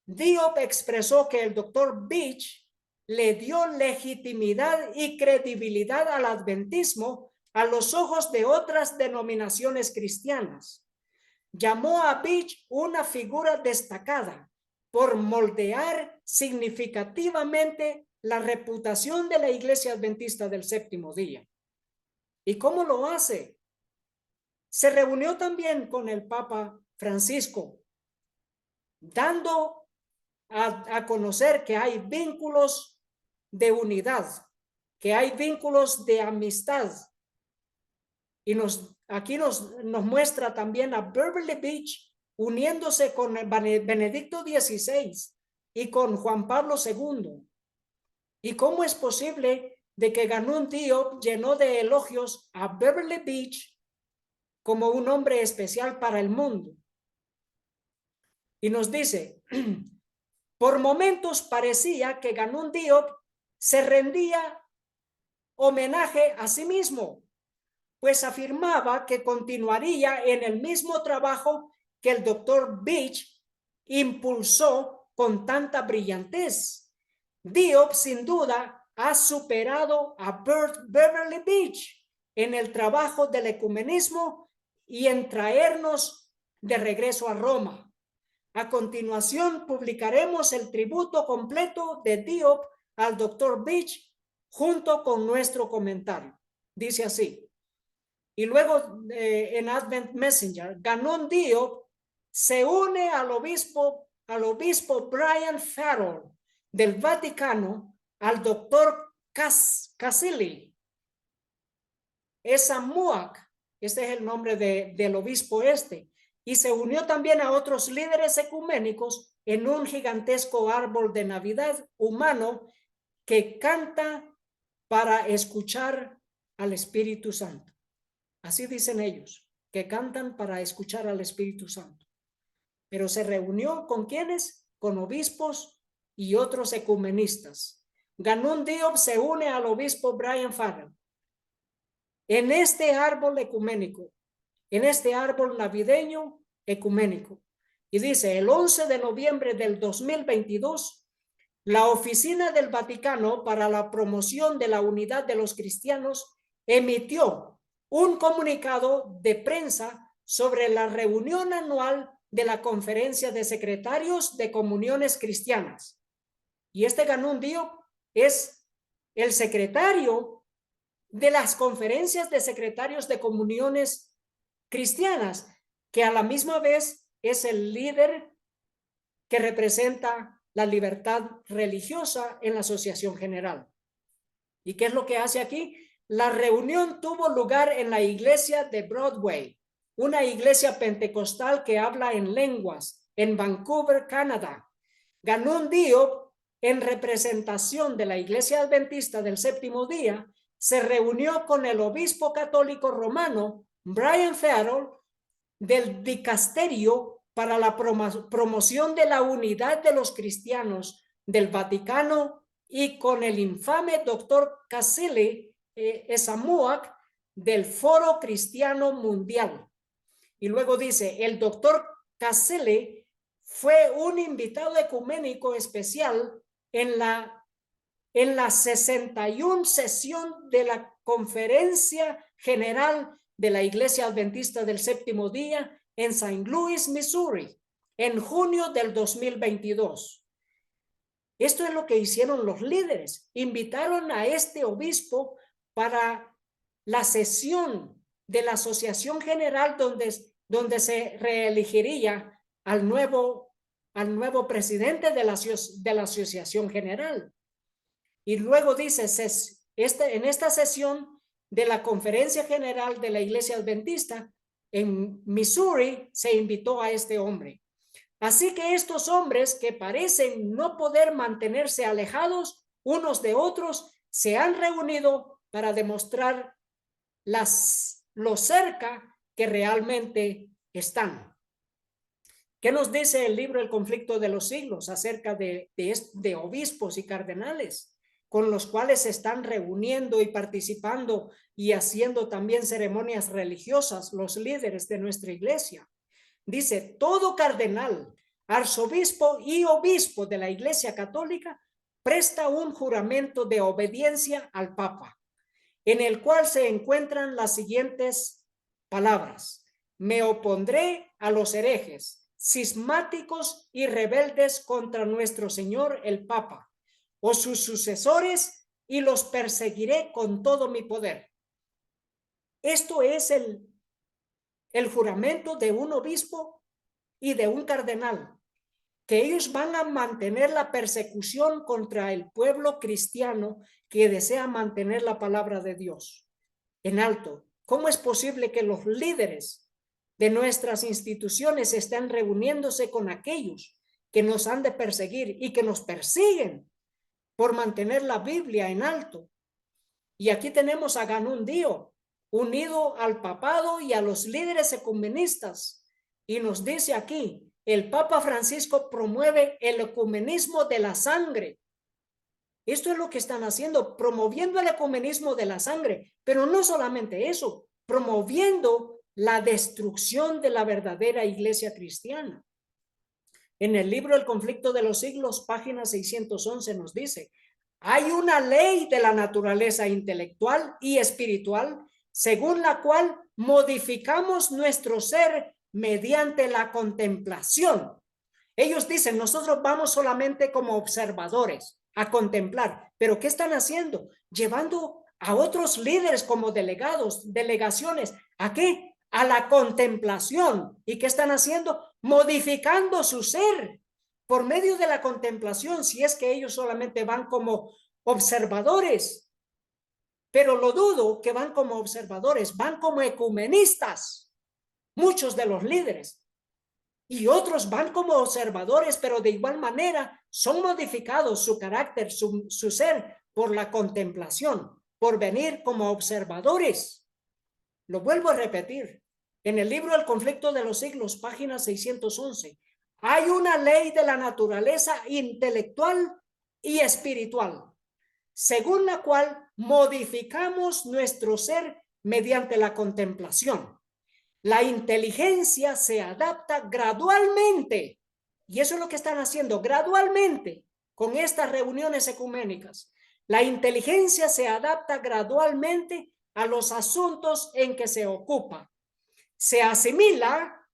Diop expresó que el doctor Beach le dio legitimidad y credibilidad al adventismo a los ojos de otras denominaciones cristianas. Llamó a Beach una figura destacada por moldear significativamente la reputación de la Iglesia Adventista del Séptimo Día. ¿Y cómo lo hace? Se reunió también con el Papa Francisco, dando a conocer que hay vínculos de unidad, que hay vínculos de amistad. Y aquí nos muestra también a Beverly Beach uniéndose con Benedicto XVI y con Juan Pablo II. ¿Y cómo es posible de que Ganun Diop llenó de elogios a Beverly Beach como un hombre especial para el mundo? Y nos dice, por momentos parecía que Ganun Diop se rendía homenaje a sí mismo, pues afirmaba que continuaría en el mismo trabajo que el doctor Beach impulsó con tanta brillantez. Diop, sin duda, ha superado a Beverly Beach en el trabajo del ecumenismo y en traernos de regreso a Roma. A continuación, publicaremos el tributo completo de Diop al doctor Beach junto con nuestro comentario. Dice así. Y luego en Advent Messenger, Ganun Diop se une al obispo Brian Farrell del Vaticano, al doctor Cassili, Esamuac, este es el nombre del obispo este, y se unió también a otros líderes ecuménicos en un gigantesco árbol de Navidad humano que canta para escuchar al Espíritu Santo. Así dicen ellos, que cantan para escuchar al Espíritu Santo. Pero se reunió ¿con quiénes? Con obispos y otros ecumenistas. Ganun Diop se une al obispo Brian Farrell en este árbol ecuménico, en este árbol navideño ecuménico. Y dice, el 11 de noviembre del 2022, la Oficina del Vaticano para la Promoción de la Unidad de los Cristianos emitió un comunicado de prensa sobre la reunión anual de la Conferencia de Secretarios de Comuniones Cristianas. Y este Ganun Diop es el secretario de las conferencias de secretarios de comuniones cristianas, que a la misma vez es el líder que representa la libertad religiosa en la Asociación General. ¿Y qué es lo que hace aquí? La reunión tuvo lugar en la iglesia de Broadway, una iglesia pentecostal que habla en lenguas, en Vancouver, Canadá. Ganun Diop, en representación de la Iglesia Adventista del Séptimo Día, se reunió con el obispo católico romano, Brian Farrell, del dicasterio para la promoción de la unidad de los cristianos del Vaticano y con el infame doctor Cassili Esamuac del Foro Cristiano Mundial. Y luego dice, el doctor Cassili fue un invitado ecuménico especial en la 61 sesión de la Conferencia General de la Iglesia Adventista del Séptimo Día en St. Louis, Missouri, en junio del 2022. Esto es lo que hicieron los líderes. Invitaron a este obispo para la sesión de la Asociación General donde se reelegiría al nuevo presidente de la Asociación General. Y luego dice, en esta sesión de la Conferencia General de la Iglesia Adventista en Missouri se invitó a este hombre. Así que estos hombres que parecen no poder mantenerse alejados unos de otros se han reunido para demostrar lo cerca que realmente están. ¿Qué nos dice el libro El conflicto de los siglos acerca de obispos y cardenales con los cuales se están reuniendo y participando y haciendo también ceremonias religiosas los líderes de nuestra iglesia? Dice, todo cardenal, arzobispo y obispo de la Iglesia Católica presta un juramento de obediencia al Papa, en el cual se encuentran las siguientes palabras: me opondré a los herejes, cismáticos y rebeldes contra nuestro Señor el Papa, o sus sucesores, y los perseguiré con todo mi poder. Esto es el juramento de un obispo y de un cardenal, que ellos van a mantener la persecución contra el pueblo cristiano que desea mantener la palabra de Dios en alto. ¿Cómo es posible que los líderes de nuestras instituciones estén reuniéndose con aquellos que nos han de perseguir y que nos persiguen por mantener la Biblia en alto? Y aquí tenemos a Ganun Diop unido al papado y a los líderes ecumenistas, y nos dice aquí, el Papa Francisco promueve el ecumenismo de la sangre. Esto es lo que están haciendo, promoviendo el ecumenismo de la sangre, pero no solamente eso, promoviendo la destrucción de la verdadera iglesia cristiana. En el libro El conflicto de los siglos, página 611, nos dice, hay una ley de la naturaleza intelectual y espiritual según la cual modificamos nuestro ser mediante la contemplación. Ellos dicen, nosotros vamos solamente como observadores a contemplar, pero ¿qué están haciendo? Llevando a otros líderes como delegados, delegaciones, ¿a qué? A la contemplación. ¿Y qué están haciendo? Modificando su ser por medio de la contemplación, si es que ellos solamente van como observadores. pero lo dudo que van como observadores, van como ecumenistas, muchos de los líderes. Y otros van como observadores, pero de igual manera son modificados su carácter, su ser, por la contemplación, por venir como observadores. Lo vuelvo a repetir. En el libro El conflicto de los siglos, página 611, hay una ley de la naturaleza intelectual y espiritual, según la cual modificamos nuestro ser mediante la contemplación. La inteligencia se adapta gradualmente, y eso es lo que están haciendo gradualmente con estas reuniones ecuménicas. La inteligencia se adapta gradualmente a los asuntos en que se ocupa. Se asimila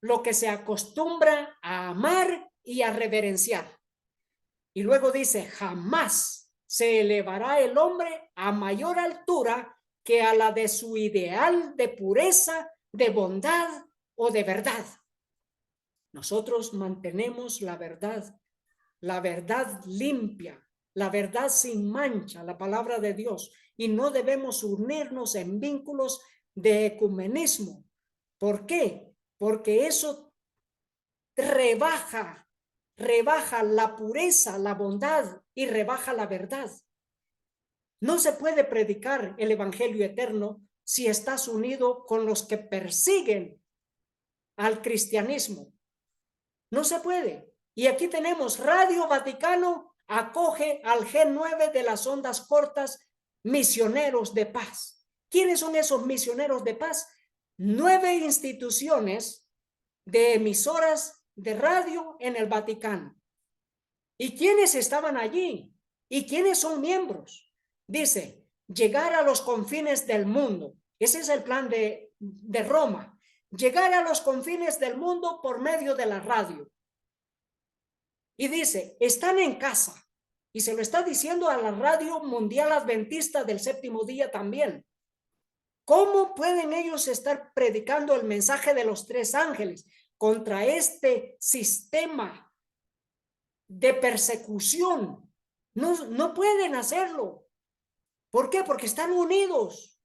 lo que se acostumbra a amar y a reverenciar. Y luego dice, jamás se elevará el hombre a mayor altura que a la de su ideal de pureza, de bondad o de verdad. Nosotros mantenemos la verdad limpia, la verdad sin mancha, la palabra de Dios, y no debemos unirnos en vínculos de ecumenismo. ¿Por qué? Porque eso rebaja la pureza, la bondad y rebaja la verdad. No se puede predicar el evangelio eterno si estás unido con los que persiguen al cristianismo. No se puede. Y aquí tenemos Radio Vaticano acoge al G9 de las ondas cortas, misioneros de paz. ¿Quiénes son esos misioneros de paz? 9 instituciones de emisoras de radio en el Vaticano. ¿Y quiénes estaban allí? ¿Y quiénes son miembros? Dice, llegar a los confines del mundo. Ese es el plan de Roma. Llegar a los confines del mundo por medio de la radio. Y dice, están en casa. Y se lo está diciendo a la Radio Mundial Adventista del Séptimo Día también. ¿Cómo pueden ellos estar predicando el mensaje de los 3 ángeles contra este sistema de persecución? No pueden hacerlo. ¿Por qué? Porque están unidos.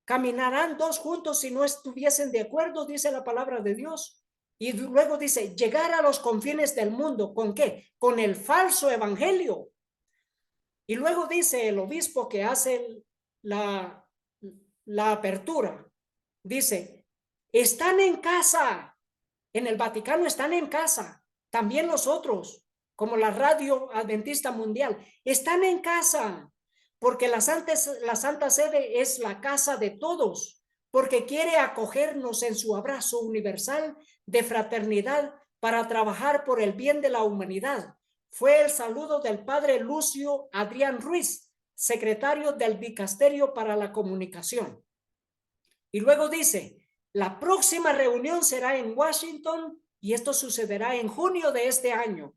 Caminarán 2 juntos si no estuviesen de acuerdo, dice la palabra de Dios. Y luego dice, llegar a los confines del mundo. ¿Con qué? Con el falso evangelio. Y luego dice el obispo que hace la apertura. Dice, están en casa. En el Vaticano están en casa. También los otros, como la Radio Adventista Mundial, están en casa. Porque la Santa Sede es la casa de todos. Porque quiere acogernos en su abrazo universal de fraternidad para trabajar por el bien de la humanidad. Fue el saludo del padre Lucio Adrián Ruiz, secretario del Dicasterio para la Comunicación. Y luego dice, la próxima reunión será en Washington y esto sucederá en junio de este año.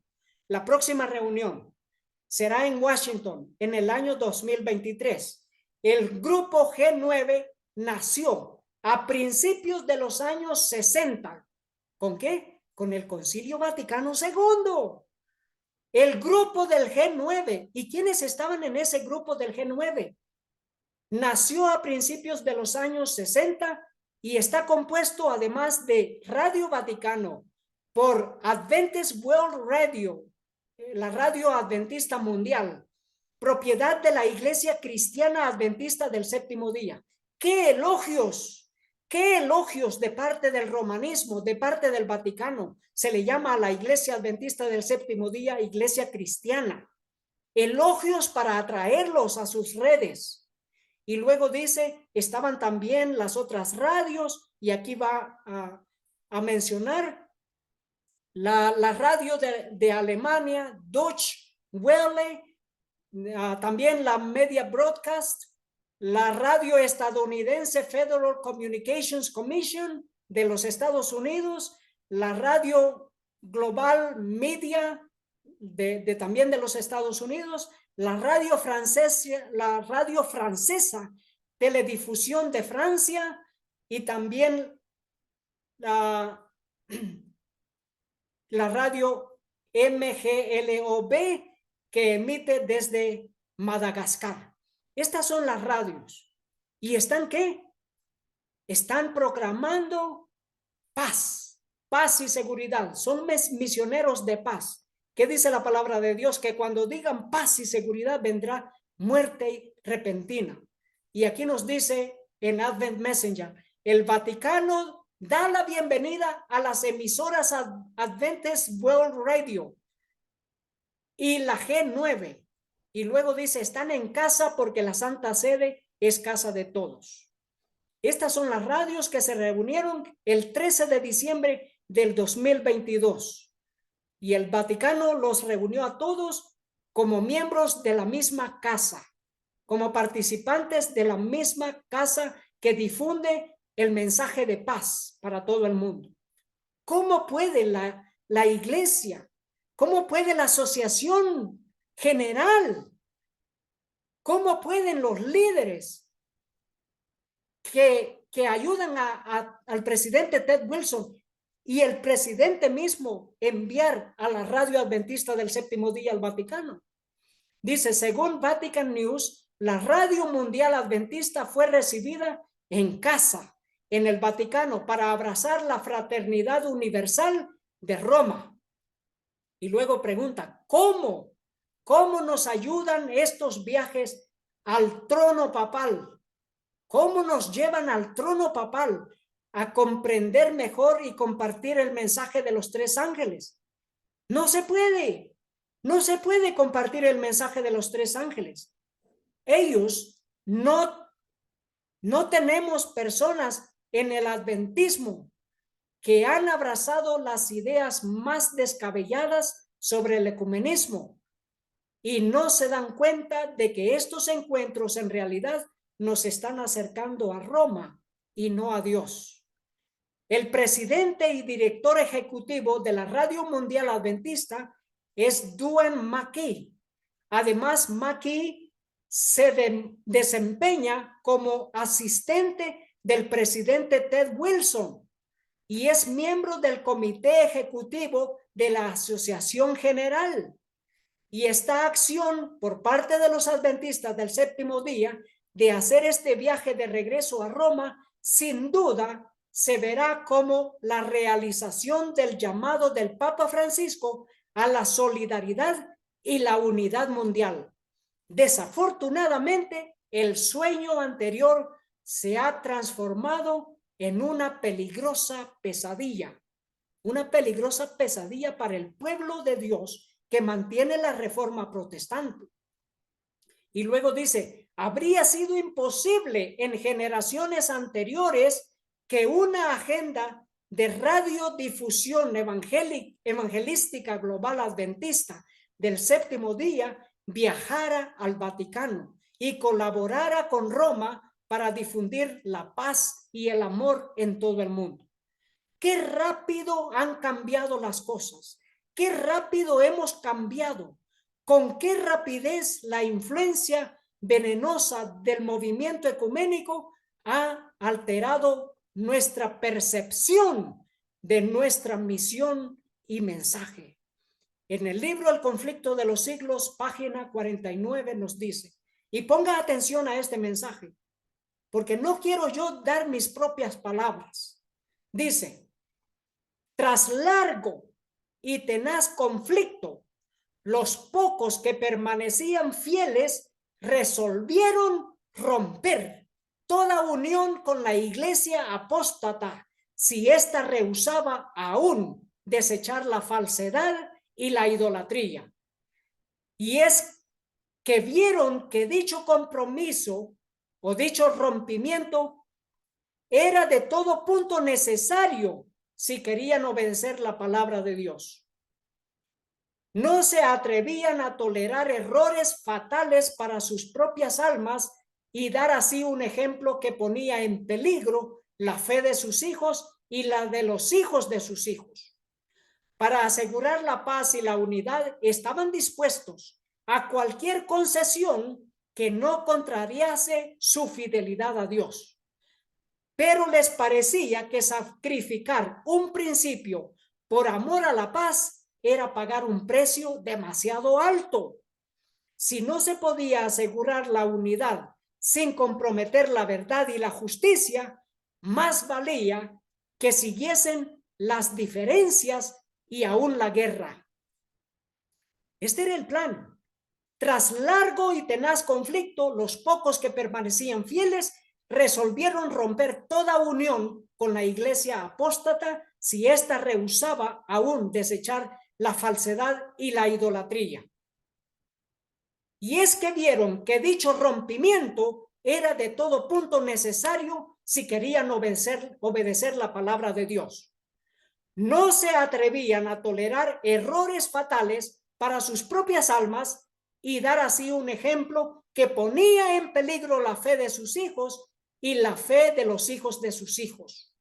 La próxima reunión será en Washington en el año 2023. El grupo G9 nació a principios de los años 60. ¿Con qué? Con el Concilio Vaticano II. El grupo del G9. ¿Y quiénes estaban en ese grupo del G9? Nació a principios de los años 60 y está compuesto, además de Radio Vaticano, por Adventist World Radio, la radio adventista mundial, propiedad de la Iglesia Cristiana Adventista del Séptimo Día. ¡Qué elogios! ¡Qué elogios de parte del romanismo, de parte del Vaticano! Se le llama a la Iglesia Adventista del Séptimo Día Iglesia Cristiana. Elogios para atraerlos a sus redes. Y luego dice, estaban también las otras radios, y aquí va a mencionar la radio de Alemania, Deutsche Welle, también la Media Broadcast, la radio estadounidense Federal Communications Commission de los Estados Unidos, la radio Global Media también de los Estados Unidos, la radio francesa Teledifusión de Francia, y también la radio MGLOB que emite desde Madagascar. Estas son las radios. ¿Y están qué? Están proclamando paz, paz y seguridad. Son misioneros de paz. ¿Qué dice la palabra de Dios? Que cuando digan paz y seguridad vendrá muerte repentina. Y aquí nos dice en Advent Messenger, el Vaticano da la bienvenida a las emisoras Adventist World Radio y la G9. Y luego dice, están en casa porque la Santa Sede es casa de todos. Estas son las radios que se reunieron el 13 de diciembre del 2022. Y el Vaticano los reunió a todos como miembros de la misma casa, como participantes de la misma casa que difunde el mensaje de paz para todo el mundo. ¿Cómo puede la iglesia? ¿Cómo puede la asociación general? ¿Cómo pueden los líderes que ayudan al presidente Ted Wilson y el presidente mismo enviar a la radio adventista del séptimo día al Vaticano? Dice, según Vatican News, la radio mundial adventista fue recibida en casa, en el Vaticano, para abrazar la fraternidad universal de Roma. Y luego pregunta, ¿cómo? ¿Cómo nos ayudan estos viajes al trono papal? ¿Cómo nos llevan al trono papal a comprender mejor y compartir el mensaje de los tres ángeles? No se puede. No se puede compartir el mensaje de los tres ángeles. Ellos no tenemos personas en el adventismo que han abrazado las ideas más descabelladas sobre el ecumenismo y no se dan cuenta de que estos encuentros en realidad nos están acercando a Roma y no a Dios. El presidente y director ejecutivo de la Radio Mundial Adventista es Duane McKee. Además, McKee se desempeña como asistente del presidente Ted Wilson y es miembro del comité ejecutivo de la Asociación General. Y esta acción por parte de los adventistas del séptimo día de hacer este viaje de regreso a Roma, sin duda se verá como la realización del llamado del Papa Francisco a la solidaridad y la unidad mundial. Desafortunadamente, el sueño anterior se ha transformado en una peligrosa pesadilla para el pueblo de Dios que mantiene la reforma protestante. Y luego dice, habría sido imposible en generaciones anteriores que una agenda de radiodifusión evangelística global adventista del séptimo día viajara al Vaticano y colaborara con Roma para difundir la paz y el amor en todo el mundo. Qué rápido han cambiado las cosas. Qué rápido hemos cambiado. Con qué rapidez la influencia venenosa del movimiento ecuménico ha alterado nuestra percepción de nuestra misión y mensaje. En el libro El conflicto de los siglos, página 49, nos dice, y ponga atención a este mensaje, porque no quiero yo dar mis propias palabras. Dice, tras largo y tenaz conflicto, los pocos que permanecían fieles resolvieron romper toda unión con la iglesia apóstata si ésta rehusaba aún desechar la falsedad y la idolatría. Y es que vieron que dicho compromiso o dicho rompimiento era de todo punto necesario si querían obedecer la palabra de Dios. No se atrevían a tolerar errores fatales para sus propias almas y dar así un ejemplo que ponía en peligro la fe de sus hijos y la de los hijos de sus hijos. Para asegurar la paz y la unidad, estaban dispuestos a cualquier concesión que no contrariase su fidelidad a Dios. Pero les parecía que sacrificar un principio por amor a la paz era pagar un precio demasiado alto. Si no se podía asegurar la unidad sin comprometer la verdad y la justicia, más valía que siguiesen las diferencias y aún la guerra. Este era el plan. Tras largo y tenaz conflicto, los pocos que permanecían fieles resolvieron romper toda unión con la iglesia apóstata si ésta rehusaba aún desechar la falsedad y la idolatría. Y es que vieron que dicho rompimiento era de todo punto necesario si querían obedecer la palabra de Dios. No se atrevían a tolerar errores fatales para sus propias almas y dar así un ejemplo que ponía en peligro la fe de sus hijos y la fe de los hijos de sus hijos.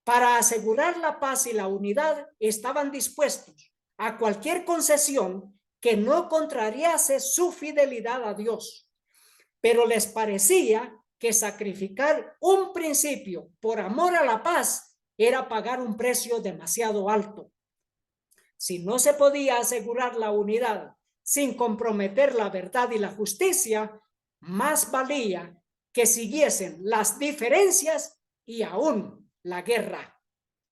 Para asegurar la paz y la unidad, estaban dispuestos a cualquier concesión que no contrariase su fidelidad a Dios. Pero les parecía que sacrificar un principio por amor a la paz era pagar un precio demasiado alto. Si no se podía asegurar la unidad sin comprometer la verdad y la justicia, más valía que siguiesen las diferencias y aún la guerra.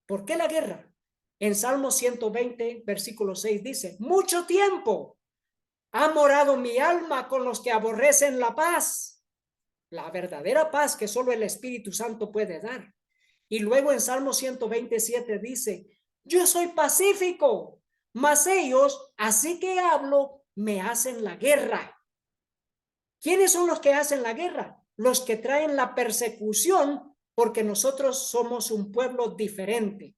¿Por qué la guerra? En Salmo 120, versículo 6 dice, mucho tiempo ha morado mi alma con los que aborrecen la paz, la verdadera paz que solo el Espíritu Santo puede dar. Y luego en Salmo 127 dice, yo soy pacífico, mas ellos, así que hablo, me hacen la guerra. ¿Quiénes son los que hacen la guerra? Los que traen la persecución, porque nosotros somos un pueblo diferente.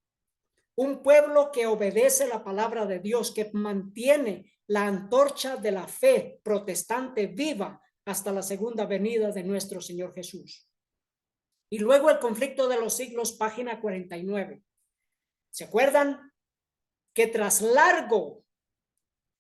Un pueblo que obedece la palabra de Dios, que mantiene la antorcha de la fe protestante viva hasta la segunda venida de nuestro Señor Jesús. Y luego el conflicto de los siglos, página 49. ¿Se acuerdan? Que tras largo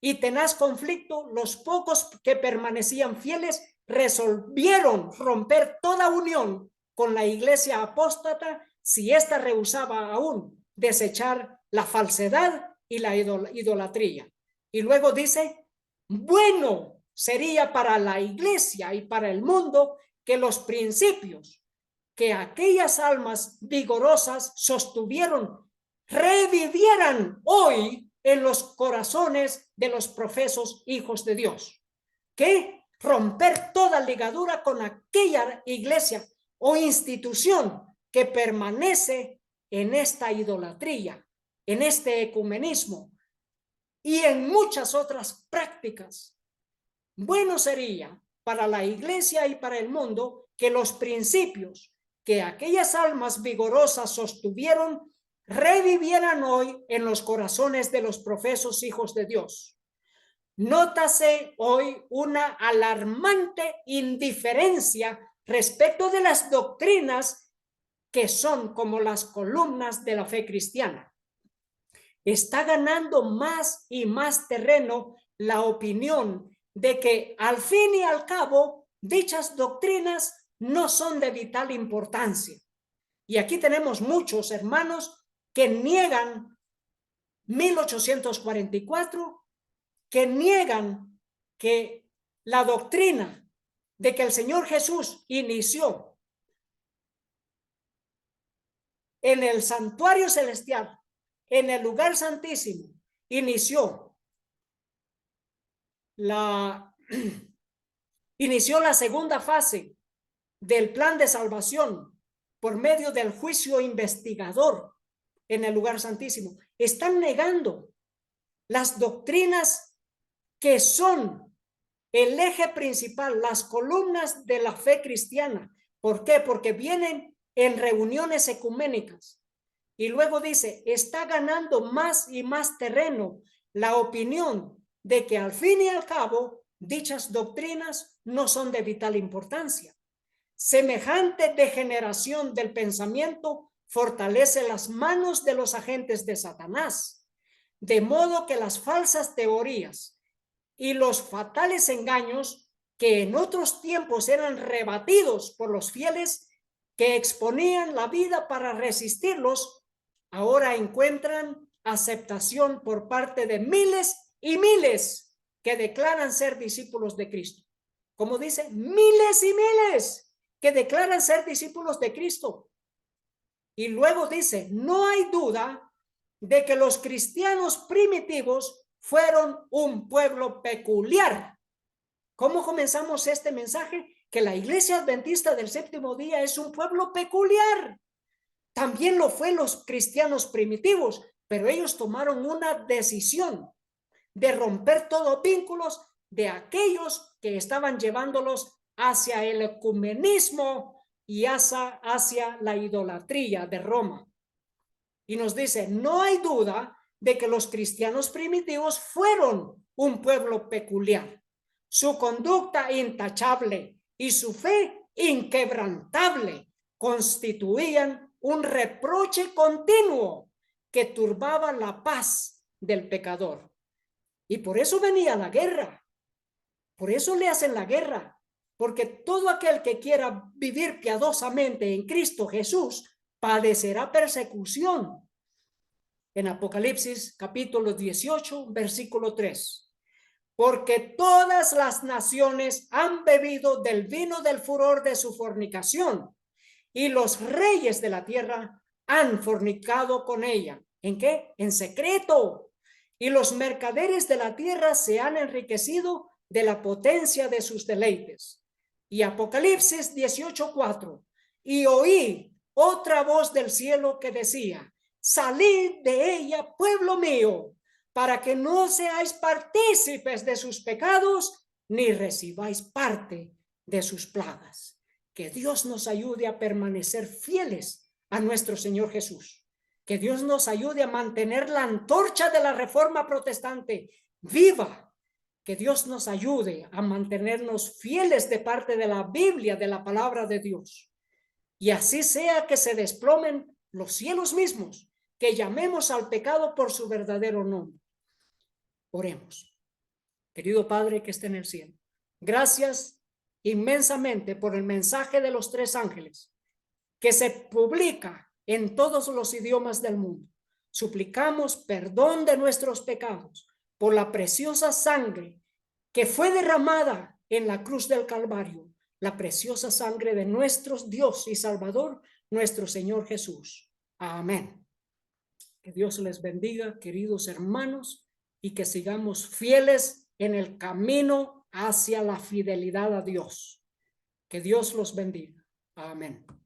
y tenaz conflicto, los pocos que permanecían fieles resolvieron romper toda unión con la iglesia apóstata si ésta rehusaba aún desechar la falsedad y la idolatría. Y luego dice, bueno sería para la iglesia y para el mundo que los principios que aquellas almas vigorosas sostuvieron revivieran hoy en los corazones de los profesos hijos de Dios. Que romper toda ligadura con aquella iglesia o institución que permanece en esta idolatría, en este ecumenismo y en muchas otras prácticas. Bueno sería para la iglesia y para el mundo que los principios que aquellas almas vigorosas sostuvieron revivieran hoy en los corazones de los profesos hijos de Dios. Nótase hoy una alarmante indiferencia respecto de las doctrinas que son como las columnas de la fe cristiana. Está ganando más y más terreno la opinión de que al fin y al cabo dichas doctrinas no son de vital importancia. Y aquí tenemos muchos hermanos que niegan 1844, que niegan que la doctrina de que el Señor Jesús inició en el santuario celestial, en el lugar santísimo, inició la segunda fase del plan de salvación por medio del juicio investigador en el lugar santísimo. Están negando las doctrinas que son el eje principal, las columnas de la fe cristiana. ¿Por qué? Porque vienen en reuniones ecuménicas. Y luego dice, está ganando más y más terreno la opinión de que al fin y al cabo dichas doctrinas no son de vital importancia. Semejante degeneración del pensamiento fortalece las manos de los agentes de Satanás, de modo que las falsas teorías y los fatales engaños que en otros tiempos eran rebatidos por los fieles que exponían la vida para resistirlos, ahora encuentran aceptación por parte de miles y miles que declaran ser discípulos de Cristo. Como dice, miles y miles que declaran ser discípulos de Cristo. Y luego dice, no hay duda de que los cristianos primitivos fueron un pueblo peculiar. ¿Cómo comenzamos este mensaje? Que la iglesia adventista del séptimo día es un pueblo peculiar. También lo fue los cristianos primitivos, pero ellos tomaron una decisión de romper todos vínculos de aquellos que estaban llevándolos hacia el ecumenismo y hacia la idolatría de Roma. Y nos dice, no hay duda de que los cristianos primitivos fueron un pueblo peculiar. Su conducta intachable y su fe inquebrantable constituían un reproche continuo que turbaba la paz del pecador. Y por eso venía la guerra. Por eso le hacen la guerra. Porque todo aquel que quiera vivir piadosamente en Cristo Jesús padecerá persecución. En Apocalipsis capítulo 18, versículo 3. Porque todas las naciones han bebido del vino del furor de su fornicación, y los reyes de la tierra han fornicado con ella. ¿En qué? En secreto. Y los mercaderes de la tierra se han enriquecido de la potencia de sus deleites. Y Apocalipsis 18:4. Y oí otra voz del cielo que decía, salid de ella, pueblo mío, para que no seáis partícipes de sus pecados, ni recibáis parte de sus plagas. Que Dios nos ayude a permanecer fieles a nuestro Señor Jesús. Que Dios nos ayude a mantener la antorcha de la reforma protestante viva. Que Dios nos ayude a mantenernos fieles de parte de la Biblia, de la palabra de Dios. Y así sea que se desplomen los cielos mismos, que llamemos al pecado por su verdadero nombre. Oremos. Querido Padre que está en el cielo, gracias inmensamente por el mensaje de los tres ángeles que se publica en todos los idiomas del mundo. Suplicamos perdón de nuestros pecados por la preciosa sangre que fue derramada en la cruz del Calvario, la preciosa sangre de nuestro Dios y Salvador, nuestro Señor Jesús. Amén. Que Dios les bendiga, queridos hermanos, y que sigamos fieles en el camino hacia la fidelidad a Dios. Que Dios los bendiga. Amén.